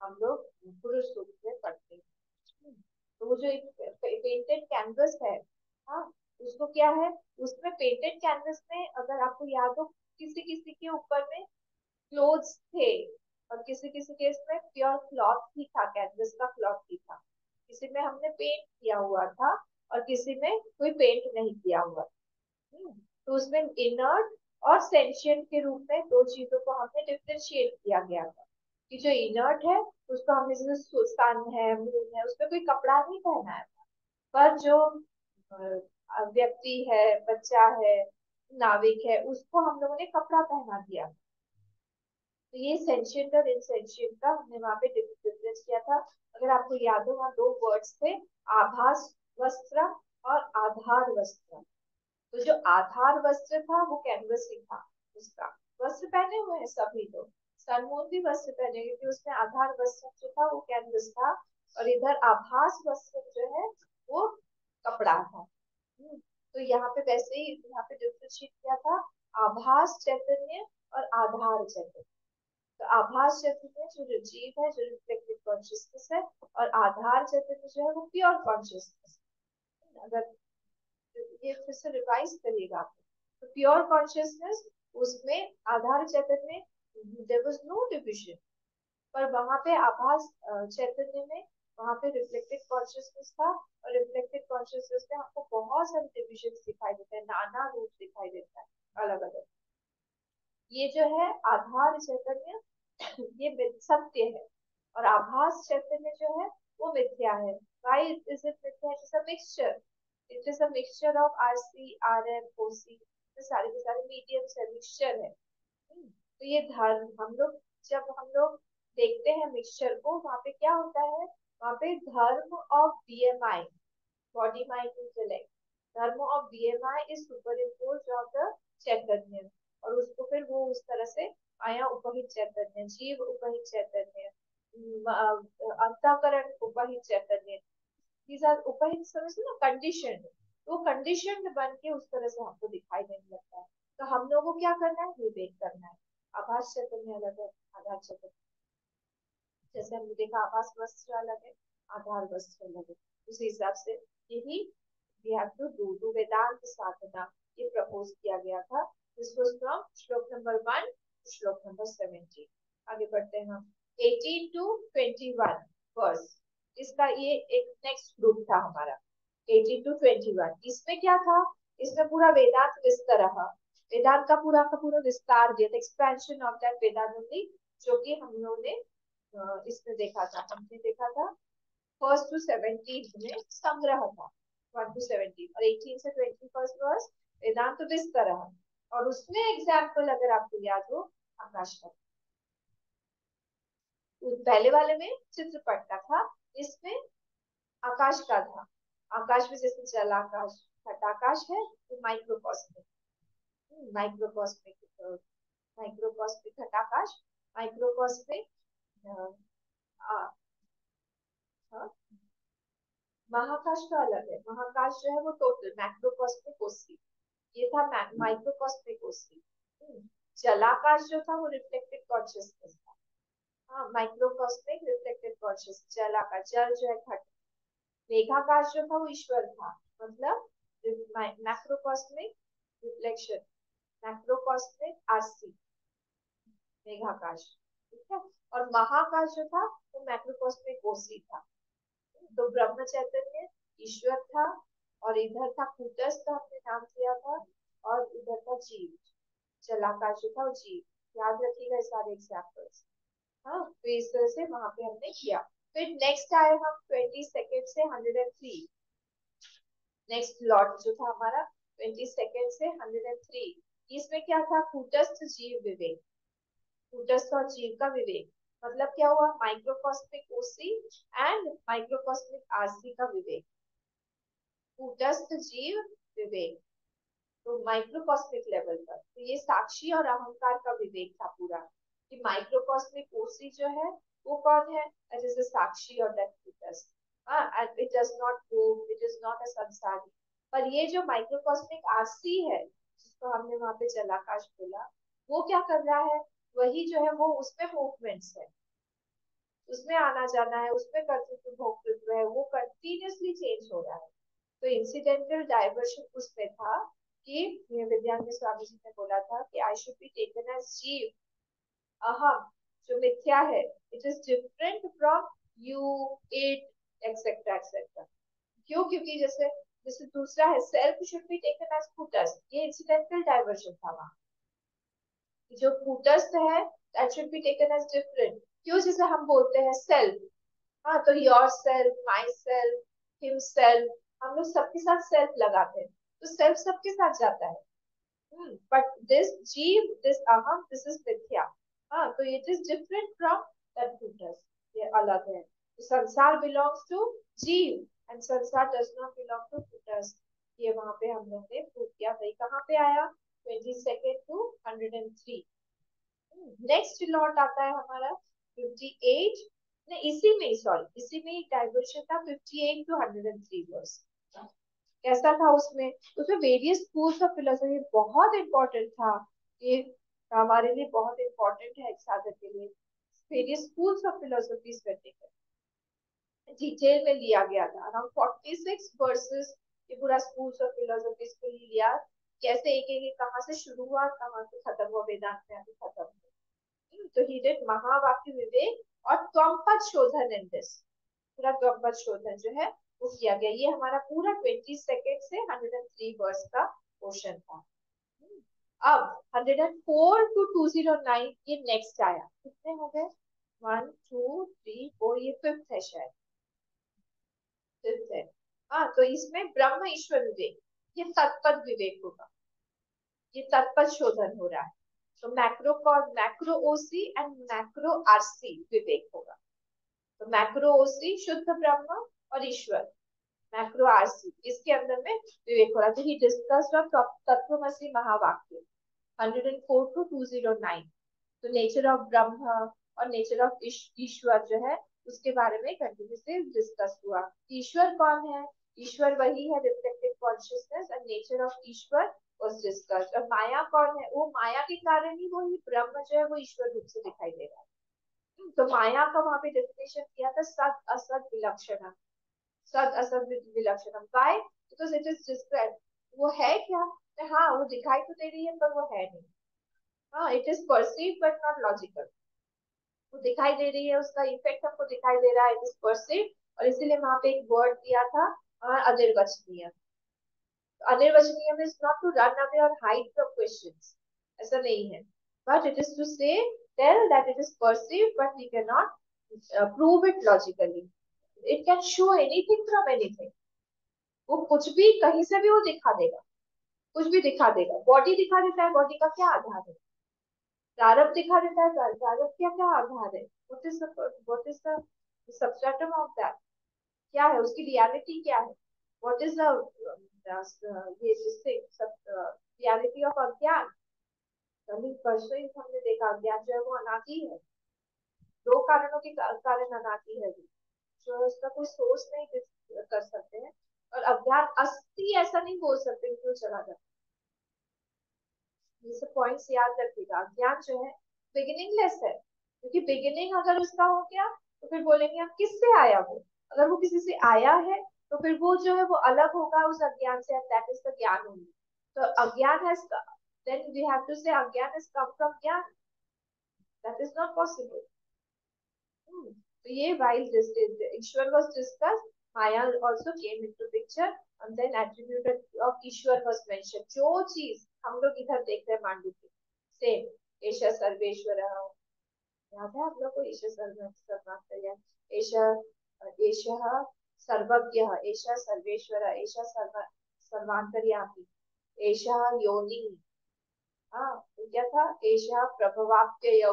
हम लोग पुरुष रूप में पढ़ते हैं। तो वो जो एक पेंटेड कैनवस है, हाँ, उसको क्या है, उसमें पेंटेड कैनवस में अगर आपको याद हो, किसी किसी के ऊपर में क्लोथ्स थे, और किसी किसी केस में प्योर क्लॉथ ही था, कैनवस का क्लॉथ ही था। किसी में हमने पेंट किया हुआ था और किसी में कोई पेंट नहीं किया हुआ। तो उसमें इनर्ट और सेंशियंट के रूप में दो चीजों को हमने डिफरेंशिएट किया गया था। कि जो इनर्ट है उसको हमने, जैसे सन है, मून है, उसमें कोई कपड़ा नहीं पहना है। पर जो व्यक्ति है, बच्चा है, नाविक है, उसको हम लोगों ने कपड़ा पहना दिया। तो ये सेंशियंट और इनसेंशियंट का हमने वहां पे डिफरेंस किया था। अगर आपको याद हो, वहाँ दो वर्ड्स थे, आभास वस्त्र और आधार वस्त्र। तो जो आधार वस्त्र था वो कैनवस ही था, उसका वस्त्र पहने हुए हैं सभी लोग, सनमून भी वस्त्र पहने, क्योंकि उसमें आधार वस्त्र जो था वो कैनवस था, और इधर आभास वस्त्र जो है वो कपड़ा था। तो यहाँ पे वैसे ही यहाँ पे डिफ्रेंशिएट किया था, आभास चैतन्य और आधार चैतन्य। तो आभास चैतन्य जो जीव है, जो रिफ्लेक्टिव कॉन्शियसनेस है, और आधार चैतन्य जो है वो प्योर कॉन्शियसनेस। अगर ये फिर से रिवाइज करिएगा आप, तो प्योर कॉन्शियसनेस, उसमें आधार चैतन्य देयर वाज नो डिविजन, पर वहां पे आभास चैतन्य में वहां पे रिफ्लेक्टेड कॉन्शियसनेस था, और रिफ्लेक्टेड कॉन्शियसनेस में आपको बहुत सारे डिविजन दिखाई देते हैं, नाना रूप दिखाई देता है, अलग अलग। ये जो है आधार चैतन्य, ये सत्य है, और आभास चैतन्य जो है वो मिथ्या है। Why is it मिथ्या? It is a mixture. It is a mixture of RC, RM, OC, तो सारे के सारे मीडियम्स है, मिक्सचर है। तो ये धर्म हम लोग, जब हम लोग देखते हैं मिक्सचर को, वहां पे क्या होता है, वहां पे धर्म of BMI, body mind intellect, धर्म of BMI is superimpose of the चैतन्य, और उसको फिर वो उस तरह से आया उपहित चैतन्य, जीव उपहित चैतन्य, अंतःकरण उपहित चैतन्य, these are उपहित समझ ना, कंडीशन, वो कंडीशन बन के उस तरह से हमको दिखाई देने लगता है। तो हम लोगों को क्या करना है, विवेक करना है। आभास चैतन्य अलग है, आधार चैतन्य, जैसे हमने देखा आभास वस्त्र अलग है, आधार वस्त्र अलग है, उसी हिसाब से यही we have to do वेदांत साधना, ये प्रपोज किया गया था। दिस वाज फ्रॉम श्लोक नंबर 1 टू श्लोक नंबर 17। आगे बढ़ते हैं हम 18 to 21 वर्स, इसका ये एक नेक्स्ट ग्रुप था हमारा 18 to 21। इसमें क्या था, इसमें पूरा वेदांत विस्तार, वेदांत का पूरा विस्तार दिया था, expansion of that Vedanta only, जो कि हम लोगों ने इसमें देखा था, हमने देखा था फर्स्ट टू 17 में संग्रह था, 1 to 17, और 18 से 21 वर्ष वेदांत विस्तार, और उसमें एग्जाम्पल अगर आपको याद हो, आकाश का, पहले वाले में चित्रपट का था, इसमें आकाश का था। आकाश में जैसे जल आकाश, घटाकाश है, तो माइक्रोकॉस्मिक, माइक्रोकॉस्मिक, माइक्रोकॉस्मिक घटाकाश, माइक्रोकॉस्मिक महाकाश का अलग है, महाकाश जो है वो टोटल मैक्रोकॉस्मिक ओसी, ये था माइक्रोकॉस्मिक ओसी। जलाकाश जो था वो रिफ्लेक्टेड कॉन्शियसनेस था, हाँ, माइक्रोकॉस्मिक रिफ्लेक्टेड कॉन्शियस, जलाकाश, जल जो है घट। मेघाकाश जो था वो ईश्वर था, मतलब मैक्रोकॉस्मिक रिफ्लेक्शन, मैक्रोकॉस्मिक आरसी, मेघाकाश, ठीक है। और महाकाश जो था वो मैक्रोकॉस्मिक ओसी था। तो ब्रह्म चैतन्य ईश्वर था, और इधर था कूटस्थ, हमने नाम दिया था, और इधर था जीव, जलाकाश जो था वो जीव। याद रखिएगा सारे एग्जाम्पल्स, हाँ। तो इस तरह से वहां पे हमने किया। फिर नेक्स्ट आए हम 22 से 103, नेक्स्ट लॉट जो था हमारा 22 से 103। इसमें क्या था, कूटस्थ जीव विवेक, कूटस्थ और जीव का विवेक, मतलब क्या हुआ, माइक्रोकॉस्मिक ओसी एंड माइक्रोकॉस्मिक आरसी का विवेक, कूटस्थ जीव विवेक, तो माइक्रोकॉस्मिक लेवल पर। तो ये साक्षी और अहंकार का विवेक था पूरा, कि माइक्रोकॉस्मिक ओसी जो है वो कौन है, इट इज अ साक्षी और दैट कूटस्थ, and it does not move, it is not a संसारी। पर ये जो माइक्रोकॉस्मिक आरसी है, जिसको हमने वहां पे जलाकाश बोला, वो क्या कर रहा है, वही जो है वो उसमें मूवमेंट्स है, उसमें आना जाना है, उसमें कर्तृत्व भोक्तृत्व है, वो कंटिन्यूसली चेंज हो रहा है। तो इंसिडेंटल डाइवर्शन उसमें था, कि विद्यानंद स्वामी जी ने बोला था कि I should be taken as जीव, अहम जो मिथ्या है, it is different from you, it, etcetera etcetera. क्यों, क्योंकि जैसे जैसे दूसरा है self should be taken as कूटस्थ, ये इंसिडेंटल डाइवर्शन था वहां। जो कूटस्थ है that should be taken as different. क्यों, जैसे हम बोलते हैं सेल्फ, हाँ, तो yourself, myself, himself, हम लोग सबके साथ सेल्फ लगाते हैं, तो सेल्फ सबके साथ जाता है। बट दिस जीव, दिस अहम, दिस इज मिथ्या। हाँ, तो it is different from that भूतस, ये अलग है। तो संसार बिलोंग्स टू जीव एंड संसार डज नॉट बिलोंग टू भूतस। ये वहां पे हम लोग ने प्रूव किया। भाई कहाँ पे आया? 22 टू 103। नेक्स्ट लॉट आता है हमारा 58, नहीं इसी में, सॉरी इसी में एक डाइवर्शन था 58 टू 103 वर्स। कैसा था उसमें? उसमें वेरियस स्कूल्स ऑफ फिलोसफी बहुत इंपॉर्टेंट था। ये हमारे लिए बहुत इंपॉर्टेंट है एक साधक के लिए। वेरियस स्कूल्स ऑफ फिलोसफीज करने का डिटेल में लिया गया था। अराउंड 46 वर्सेस ये पूरा स्कूल्स ऑफ फिलोसफीज को लिया। कैसे एक एक कहाँ से शुरू हुआ, कहाँ से खत्म हुआ, वेदांत में आके खत्म हुआ। तो ही डिड महावाक्य विवेक और त्वमपद शोधन इन दिस। पूरा त्वमपद शोधन जो है वो किया गया। ये हमारा पूरा 22 से 103 वर्स का पोर्शन था। अब 104 टू 209 ये नेक्स्ट आया। कितने हो गए? 1 2 3 4, ये फिफ्थ है शायद, फिफ्थ है। हाँ, तो इसमें ब्रह्म ईश्वर विवेक, ये तत्पद विवेक होगा। ये तत्पद शोधन हो रहा है। तो macro call macro OC and macro RC विवेक होगा। तो मैक्रो ओसी शुद्ध ब्रह्म और ईश्वर, मैक्रो आरसी इसके अंदर में विवेक हो रहा है। तो ही डिस्कस्ड ऑफ तत्वमसि महावाक्य 104 टू 209। तो नेचर ऑफ ब्रह्म और नेचर ऑफ ईश्वर जो है उसके बारे में कंटिन्यूसली डिस्कस हुआ। ईश्वर कौन है? ईश्वर वही है reflective consciousness and nature of Ishwar was discussed. और माया कौन है? वो माया के कारण ही वो ही ब्रह्म जो है वो ईश्वर रूप से दिखाई दे रहा है। तो माया का वहां पे डेफिनेशन किया था सद असद विलक्षणम। सद असद विलक्षणम by, because it is describe, वो है क्या? हाँ वो दिखाई तो दे रही है पर वो है नहीं। हाँ, it is perceive but not logical. वो दिखाई दे रही है, उसका इफेक्ट हमको दिखाई दे रहा है, इट इज परसीव। और इसीलिए वहां पे एक वर्ड दिया था अनिर्वचनीय। अनिर्वचनीय means not to run away और हाइड फ्रॉम क्वेश्चंस, ऐसा नहीं है। But it is to say tell that it is perceive but we can not prove it logically. It can show anything from anything. वो कुछ भी कहीं से भी वो दिखा देगा, कुछ भी दिखा देगा। बॉडी दिखा देता है, बॉडी का क्या आधार है? प्रारब्ध दिखा देता है, प्रारब्ध क्या क्या आधार है? What is the substratum of that? क्या है उसकी रियलिटी? क्या है? व्हाट इज द ये जिससे सब रियलिटी ऑफ अज्ञान? कभी परसों ही हमने देखा अज्ञान जो है वो अनादि है। दो कारणों के कारण अनादि है, जो उसका कोई सोर्स नहीं कर सकते हैं। और अज्ञान अस्थि ऐसा नहीं बोल सकते क्यों चला जाता। ये सब पॉइंट्स याद रखिएगा। अज्ञान जो है बिगिनिंगलेस है, क्योंकि बिगिनिंग अगर उसका हो गया तो फिर बोलेंगे हम किससे आया वो। अगर वो किसी से आया है तो फिर वो जो है वो अलग होगा उस अज्ञान से, दैट इज द ज्ञान होंगे। तो अज्ञान has, then we have to say अज्ञान हैज कम फ्रॉम ज्ञान, दैट इज नॉट पॉसिबल। तो ये while this Ishwar was discussed, Maya also came into picture and then attribute of Ishwar was mentioned। जो चीज हम लोग इधर देख रहे हैं मांडुक्य, सेम एश सर्वेश्वर, याद है आप लोग को? एश सर्व एश एश सर्वज्ञ, एश सर्वेश्वर, एश सर्व सर्वांतर्यामी, एश योनि। हाँ, तो क्या था? एश प्रभवाप्ययौ,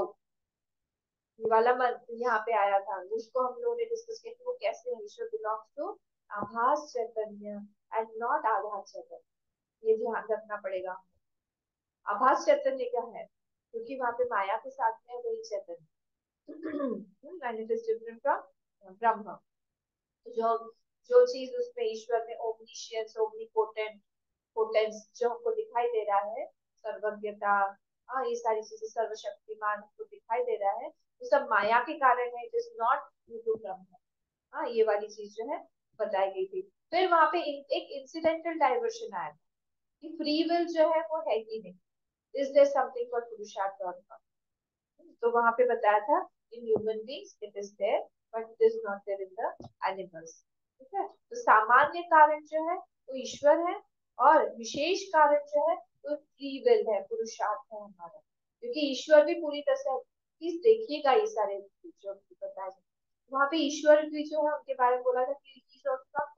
ये वाला मंत्र यहाँ पे आया था, उसको हम लोगों ने डिस्कस किया कि वो कैसे है। ईश्वर बिलोंग्स टू आभास चैतन्य एंड नॉट आधार चैतन्य। ये ध्यान रखना पड़ेगा। आभास चैतन्य क्या है? क्योंकि वहां पे माया के साथ में वही चैतन्य and it is different from ब्रह्म। जो जो चीज उसमें ईश्वर में ओमनिशियंस, ओमनीपोटेंट, पोटेंस जो हमको दिखाई दे रहा है, सर्वज्ञता, हाँ ये सारी चीजें, सर्वशक्तिमान हमको दिखाई दे रहा है, वो सब माया के कारण है। It is not due to ब्रह्म। हाँ, ये वाली चीज जो है बताई गई थी। फिर वहां पे एक इंसिडेंटल डाइवर्शन आया था कि फ्री विल जो है वो है कि नहीं, इज देयर समथिंग फॉर पुरुषार्थ और not? तो वहां पे बताया था in human beings it is there but it is not there in the animals. ठीक है, तो सामान्य कारण जो है वो ईश्वर है और विशेष कारण जो है वो फ्री विल है, पुरुषार्थ है हमारा। क्योंकि ईश्वर भी पूरी तरह से, प्लीज देखिएगा ये सारे जो बताए वहां पे, ईश्वर भी जो है उनके बारे में बोला था कि he is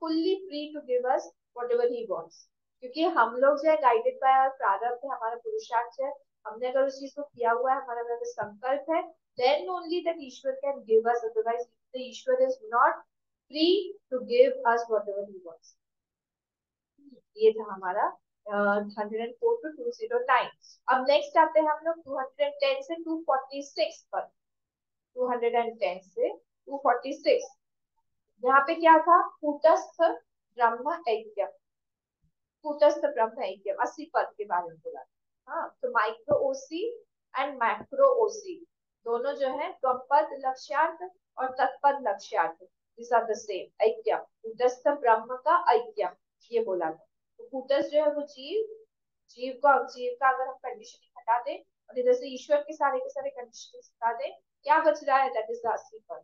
fully free to give us whatever he wants. क्योंकि हम लोग जो है गाइडेड बाय प्रारब्ध है, हमारा पुरुषार्थ है, हमने अगर उस चीज को किया हुआ है, हमारा अगर संकल्प है, देन ओनली दैट ईश्वर can give us, otherwise the ईश्वर is not free to give us whatever he wants. ये था हमारा 104 to 209। अब नेक्स्ट आते हैं हम लोग 210 से 246 पर। 210 से 246, यहाँ पे क्या था, कूटस्थ ब्रह्म ऐक्य, कूटस्थ ब्रह्म ऐक्य 80 पद के बारे में बोला। हाँ, तो माइक्रो ओसी एंड मैक्रो ओसी दोनों जो है त्वपद लक्ष्यार्थ और तत्पद लक्ष्यार्थ, दिस आर द सेम ऐक्य, कूटस्थ ब्रह्म का ऐक्य, ये बोला था। तो कूटस्थ जो है वो जीव, जीव का अगर हम कंडीशनिंग हटा दें और इधर से ईश्वर के सारे कंडीशनिंग हटा दें, क्या बच रहा है, दैट इज द 80 पद।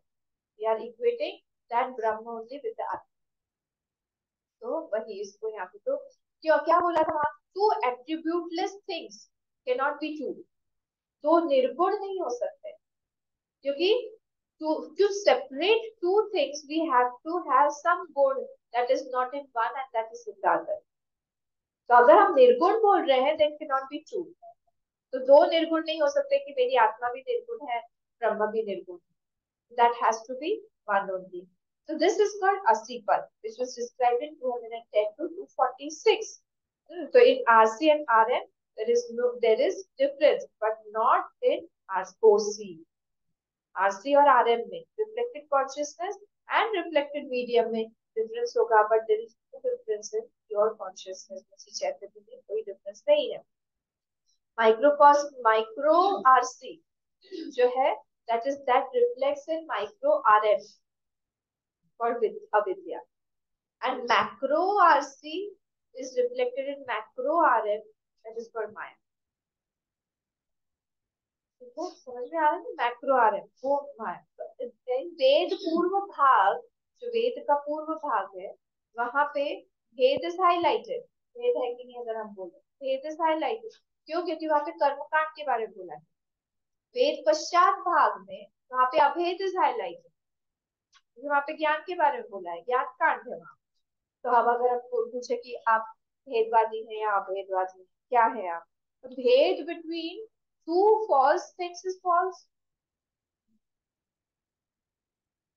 We are equating that Brahma only with the, तो वही इसको यहाँ पे तो क्यों क्या बोला था वहां, two attributeless things can not be true, दो निर्गुण नहीं हो सकते, क्योंकि to separate two things we have to have some good that is not in one and that is in the other। तो अगर हम निर्गुण बोल रहे हैं then cannot be true, तो दो निर्गुण नहीं हो सकते कि मेरी आत्मा भी निर्गुण है, ब्रह्म भी निर्गुण है, that has to be one only। So this is called Asipad, which was described in 210 to 246। So in RC and RM there is difference, but not in ROC। RC और RM में reflected consciousness and reflected medium में difference होगा, but there is no difference in pure consciousness में, चैतन्य में कोई difference नहीं है। Micro RC जो है, that is that reflects in micro RM for avidya, and macro RC is reflected in macro RM, that is for Maya। ठीक है, समझ में आ रहा है ना, मैक्रो RM वो माया। वेद पूर्व भाग, जो वेद का पूर्व भाग है, वहां पे भेद इज हाईलाइटेड, भेद है कि नहीं अगर हम बोले, भेद इज हाईलाइटेड, क्यों, क्योंकि वहां पे कर्मकांड के बारे में बोला है। वेद पश्चात भाग में वहां पे अभेद इज हाईलाइटेड, वहां पे ज्ञान के बारे में बोला है, ज्ञान कांड है वहां। तो अब अगर हम पूछे कि आप भेदवादी हैं या अभेदवादी हैं, क्या है आप, तो भेद between two false things is false.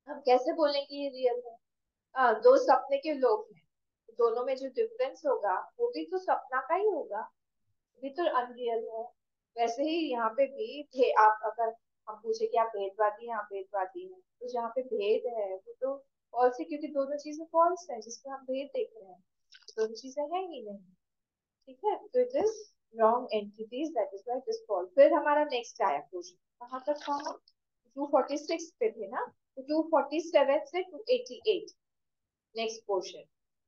हम कैसे बोलें कि ये रियल है, दो सपने के लोग हैं, दोनों में जो डिफरेंस होगा वो भी तो सपना का ही होगा, भी तो अनरियल है। वैसे ही यहाँ पे भी थे, आप अगर हम पूछे कि आप भेदवादी हैं, आप भेदवादी हैं, तो जहाँ पे भेद है वो तो फॉल्स है, क्योंकि दोनों चीजें फॉल्स है जिसमें हम भेद देख रहे हैं, दोनों चीजें है ही नहीं। ठीक है, तो it is wrong entities, that is why it is false. फिर हमारा नेक्स्ट आया क्वेश्चन, कहाँ तक था, 246 पे थे ना, तो 247 से 288 नेक्स्ट पोर्शन।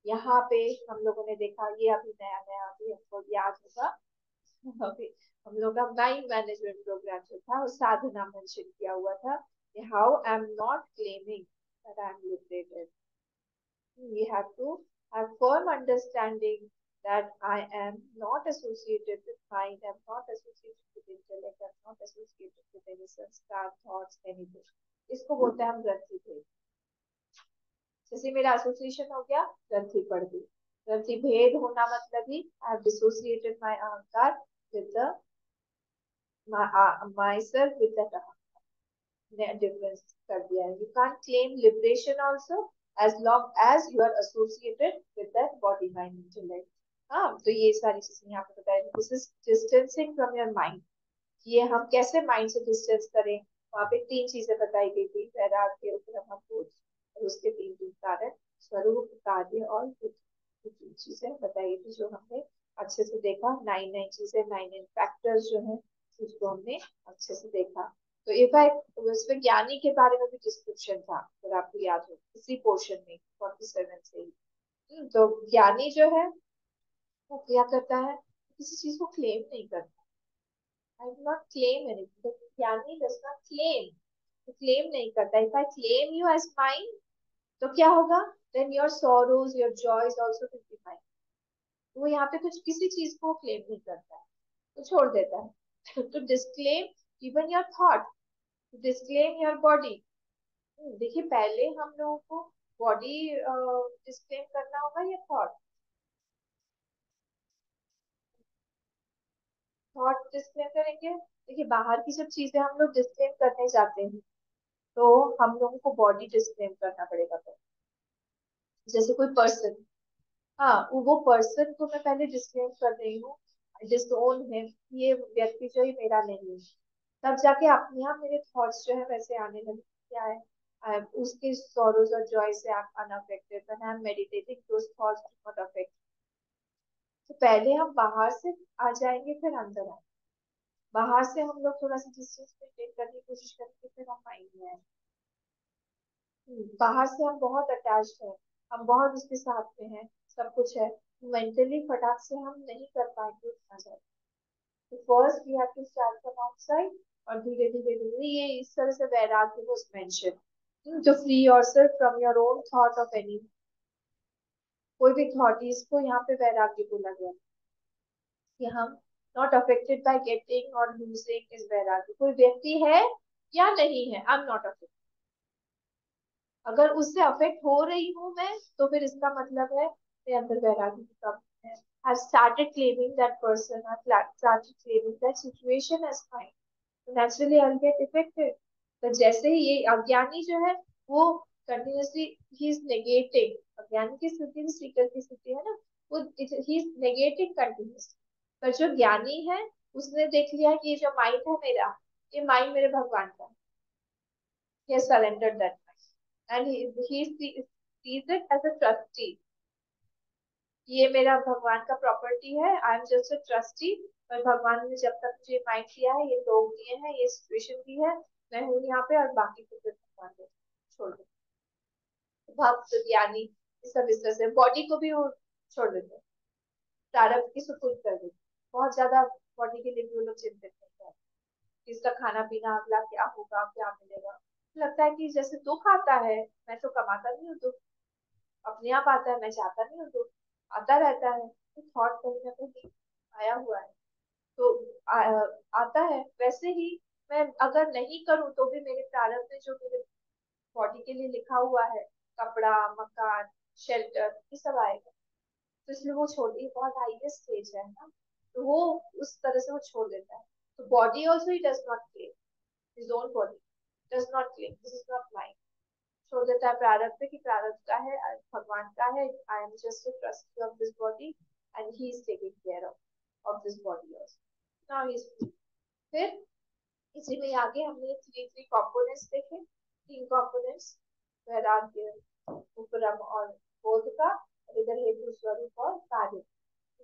यहाँ पे हम लोगों ने देखा, ये अभी नया नया अभी हमको याद होगा, अभी हम लोग का माइंड मैनेजमेंट प्रोग्राम जो था वो साधना मेंशन किया हुआ था, how I am not claiming that I am liberated. We have to have firm understanding that I am not associated with mind, I'm not associated with intellect, I'm not associated with any संस्कार, thoughts, anything। इसको बोलते हैं हम ग्रंथि भेद। जैसे मेरा association हो गया, ग्रंथि पड़ गई, ग्रंथि भेद होना मतलब ही आई हैव डिसोसिएटेड माय अहंकार with the my self with the difference कर दिया है। You can claim liberation also as long as you are associated with that body mind intellect। हाँ, तो ये सारी चीजें यहाँ पे बताई, this is distancing from your mind. ये हम कैसे माइंड से डिस्टेंस करें, वहां पे तीन चीजें बताई गई थी, वैराग्य, उपरम, बोध, और उसके तीन तीन कारण, स्वरूप, कार्य और तीन चीजें बताई थी, जो हमने अच्छे से देखा, नाइन नाइन चीजें, नाइन नाइन फैक्टर्स जो है उसको हमने अच्छे से देखा। तो एक उसमें ज्ञानी के बारे में भी डिस्क्रिप्शन था, अगर आपको याद हो, इसी पोर्शन में 47 से ही। तो ज्ञानी जो है वो क्या करता है, किसी चीज को क्लेम नहीं करता। I do not claim anything, ज्ञानी डज नॉट क्लेम, तो क्लेम नहीं करता। If I claim you as mine, तो क्या होगा, then your sorrows your joys also will be mine. वो यहाँ पे कुछ किसी चीज को क्लेम नहीं करता है, तो छोड़ देता है। तो disclaim even your thought, disclaim your body. देखिए, पहले हम लोगों को बॉडी डिस्क्लेम करना होगा या थॉट, थॉट डिस्क्लेम करेंगे। देखिए बाहर की जब चीजें हम लोग डिस्क्लेम करने जाते हैं तो हम लोगों को बॉडी डिस्क्लेम करना पड़ेगा। तो जैसे कोई पर्सन, हाँ वो पर्सन को मैं पहले डिस्क्लेम कर रही हूँ, डिसोन है, ये व्यक्ति जो है मेरा नहीं है। तब जाके अपने आप मेरे थॉट्स जो है वैसे आने लगे। क्या है, उसके सॉरोज और जॉय से आप unaffected, when I am meditating those thoughts do not affect. तो पहले हम बाहर से आ जाएंगे फिर अंदर आएंगे। बाहर से हम लोग थोड़ा सा डिस्टेंस मेंटेन करने की कोशिश करेंगे फिर हम माइंड में आएंगे। बाहर से हम बहुत अटैच्ड हैं, हम बहुत उसके साथ में हैं, सब कुछ है, मेंटली फटाक से हम नहीं कर पाएंगे उतना ज्यादा। तो first we have to start from outside, और धीरे धीरे धीरे ये इस तरह से वैराग्य was mention to free yourself from your own thought of any, कोई भी थॉट, इसको यहाँ पे वैराग्य बोला गया कि हम नॉट अफेक्टेड बाय गेटिंग और लूजिंग इज वैराग्य। कोई व्यक्ति है या नहीं है, आई एम नॉट अफेक्टेड। अगर उससे अफेक्ट हो रही हूँ मैं तो फिर इसका मतलब है मेरे अंदर वैराग्य की कमी है। I started claiming that person, I started claiming that situation as mine. So naturally I'll get affected. तो जैसे ही ये अज्ञानी जो है वो कंटिन्यूसली ही इज नेगेटिंग, अज्ञानी की स्थिति भी सीकर की स्थिति है ना, वो ही इज नेगेटिंग कंटिन्यूसली। पर जो ज्ञानी है उसने देख लिया कि ये जो माइंड है मेरा, ये माइंड मेरे भगवान का है। He has surrendered that mind and sees it as a trustee। ये मेरा भगवान का प्रॉपर्टी है, I am just a trustee. पर भगवान ने जब तक मुझे माइंड दिया है, ये लोग दिए हैं, ये सिचुएशन दी है, मैं हूँ यहाँ पे, और बाकी को फिर भगवान ने छोड़ दो। भक्त ज्ञानी सब इस तरह से बॉडी को भी वो छोड़ देते हैं, प्रारब्ध की सुपुर्द कर देते हैं। बहुत ज्यादा बॉडी के लिए भी वो लोग चिंतित नहीं है, इसका खाना पीना अगला क्या होगा, क्या मिलेगा। लगता है कि जैसे दुख आता है, मैं तो कमाता नहीं हूँ दुख, अपने आप आता है, मैं चाहता नहीं हूँ दुख, आता रहता है। तो थॉट कहीं ना कहीं आया हुआ है, तो आता है। वैसे ही मैं अगर नहीं करूँ तो भी मेरे प्रारब्ध में जो मेरे बॉडी के लिए लिखा हुआ है, कपड़ा, मकान, शेल्टर, ये सब आएगा। तो इसलिए वो छोड़, ये बहुत हाईएस्ट स्टेज है ना, तो वो उस तरह से वो छोड़ देता है। तो body also he does not claim, his own body does not claim this is not mine. छोड़ देता है प्रारब्ध पे कि प्रारब्ध का है, भगवान का है, I am just a trustee of this body and he is taking care of this body also. Now he is free. फिर इसी में आगे हमने थ्री थ्री कंपोनेंट्स देखे, तीन कंपोनेंट्स, वैराग्य, उपरम और बोध का, और इधर हेतु स्वरूप और कार्य।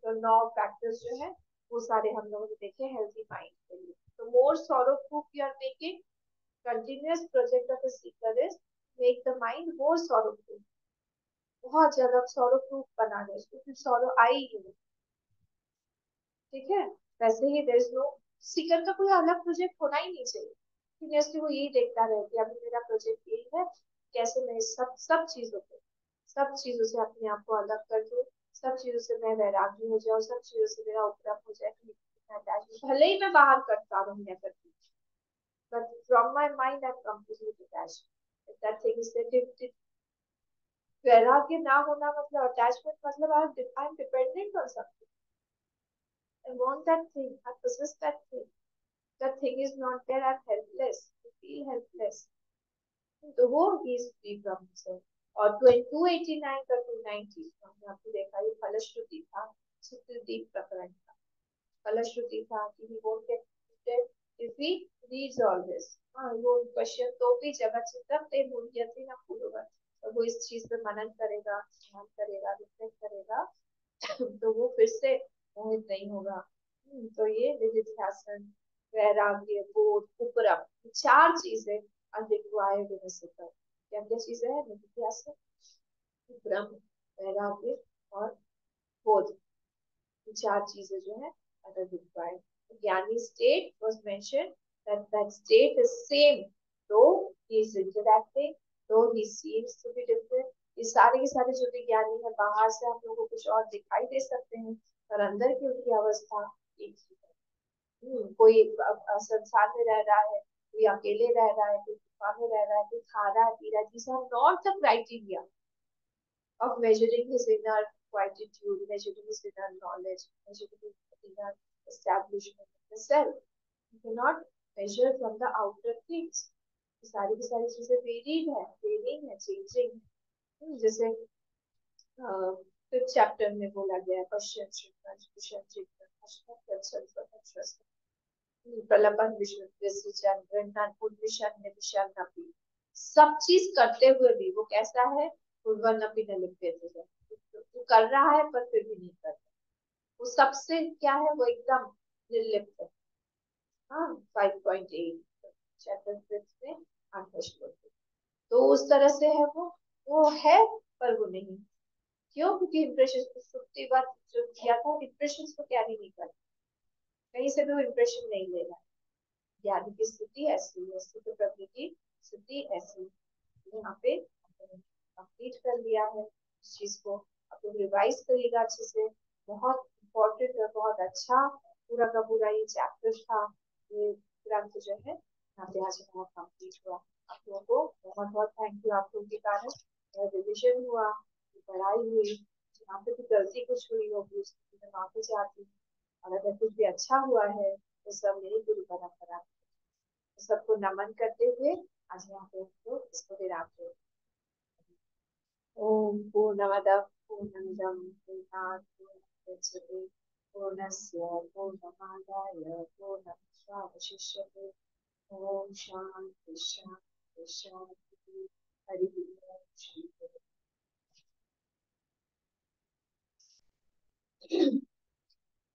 तो 9 फैक्टर्स जो है वो सारे हम लोगों ने देखे हेल्थी माइंड के लिए। तो more sorrow proof you are making, continuous project of a seeker is make the mind more sorrowful। बहुत ज्यादा सॉरो प्रूफ बना दे उसको, फिर सॉरो आई ही नहीं। ठीक है, वैसे ही देयर इज नो, सीकर का कोई अलग प्रोजेक्ट होना ही नहीं चाहिए। सीरियसली वो यही देखता रहे कि अभी मेरा प्रोजेक्ट यही है, कैसे मैं सब सब चीजों को, सब चीजों से अपने आप को अलग कर दूं, सब चीजों से मैं वैरागी हो जाऊं, सब चीजों से मेरा उपरम हो जाए, भले ही मैं बाहर करता रहूं या करती, but from my mind I'm completely detached। If that thing is that वैराग्य ना होना मतलब अटैचमेंट, मतलब I am dependent on something, I want that thing, I possess that thing, that thing is not there, I'm helpless, I feel helpless। तो वो he is free from himself। और 289 का 290 हमने आपको देखा, ये फलश्रुति था, चित्रदीप प्रकरण का फलश्रुति था कि he won't get defeated if he reads all this। हाँ वो क्वेश्चन तो भी जगत चित्रम ते मुह्यति न पूर्ववत, तो वो इस चीज पे मनन करेगा, ध्यान करेगा, रिफ्लेक्ट करेगा, तो वो फिर से मोहित नहीं होगा। तो ये निधिध्यासन, वैराग्य, बोध, उपरम, चार चीजें अधिक विकसित। क्या क्या चीजें हैं, निधिध्यासन, उपरम, वैराग्य और बोध, चार चीजें जो है अधिक। ज्ञानी state was mentioned that that state is same though he is interacting, though he seems to be different। ये सारे के सारे जो विज्ञानी है, बाहर से हम लोगों को कुछ और दिखाई दे सकते हैं, पर अंदर की उनकी अवस्था एक ही है। कोई संसार में रह रहा है, कोई अकेले रह रहा है, कोई गुफा में रह रहा है, कोई खा रहा है, पी रहा है, these are not the criteria of measuring his inner quietude, measuring his inner knowledge, measuring his inner establishment of the self. You cannot measure from the outer things. सारी की सारी चीजें वेरिंग है, चेंजिंग है। जैसे fifth chapter में बोला गया है प्रलंबन विष्णु सब चीज करते हुए भी वो कैसा है, पूर्वनपि न लिखते थे, वो कर रहा है पर फिर भी नहीं कर रहा, वो सबसे क्या है, वो एकदम निर्लिप्त है। हाँ, 5.8 चैप्टर 5 में 8वां श्लोक। तो उस तरह से है वो है पर वो नहीं। क्यों? क्योंकि इम्प्रेशन सुप्ति बात जो किया था, इम्प्रेशन को कैरी नहीं कर, कहीं से भी वो इम्प्रेशन नहीं ले रहा। ज्ञान की स्थिति ऐसी है, स्थिति प्रज्ञा की स्थिति ऐसी। यहाँ पे कंप्लीट कर लिया है इस चीज को। अब तो रिवाइज करिएगा अच्छे से, बहुत इम्पोर्टेंट है, बहुत अच्छा पूरा का पूरा ये चैप्टर था। ये ग्रंथ जो है यहाँ पे आज हमारा कंप्लीट हुआ। आप लोगों को बहुत बहुत थैंक यू, आप लोगों के कारण रिविजन हुआ, पढ़ाई हुई। यहाँ पे भी गलती कुछ हुई होगी उसकी मैं माफी चाहती हूँ, और अगर कुछ भी अच्छा हुआ है तो सब मेरी गुरु परंपरा। सबको नमन करते हुए आज यहाँ पे हम लोग इसको विराम दें। ओम पूर्णमद पूर्णमिदं पूर्णात् पूर्णमुदच्यते पूर्णस्य पूर्णमादाय पूर्णमेवावशिष्यते। ओम शांति शांति शांति। हरि ओम श्री गुरु।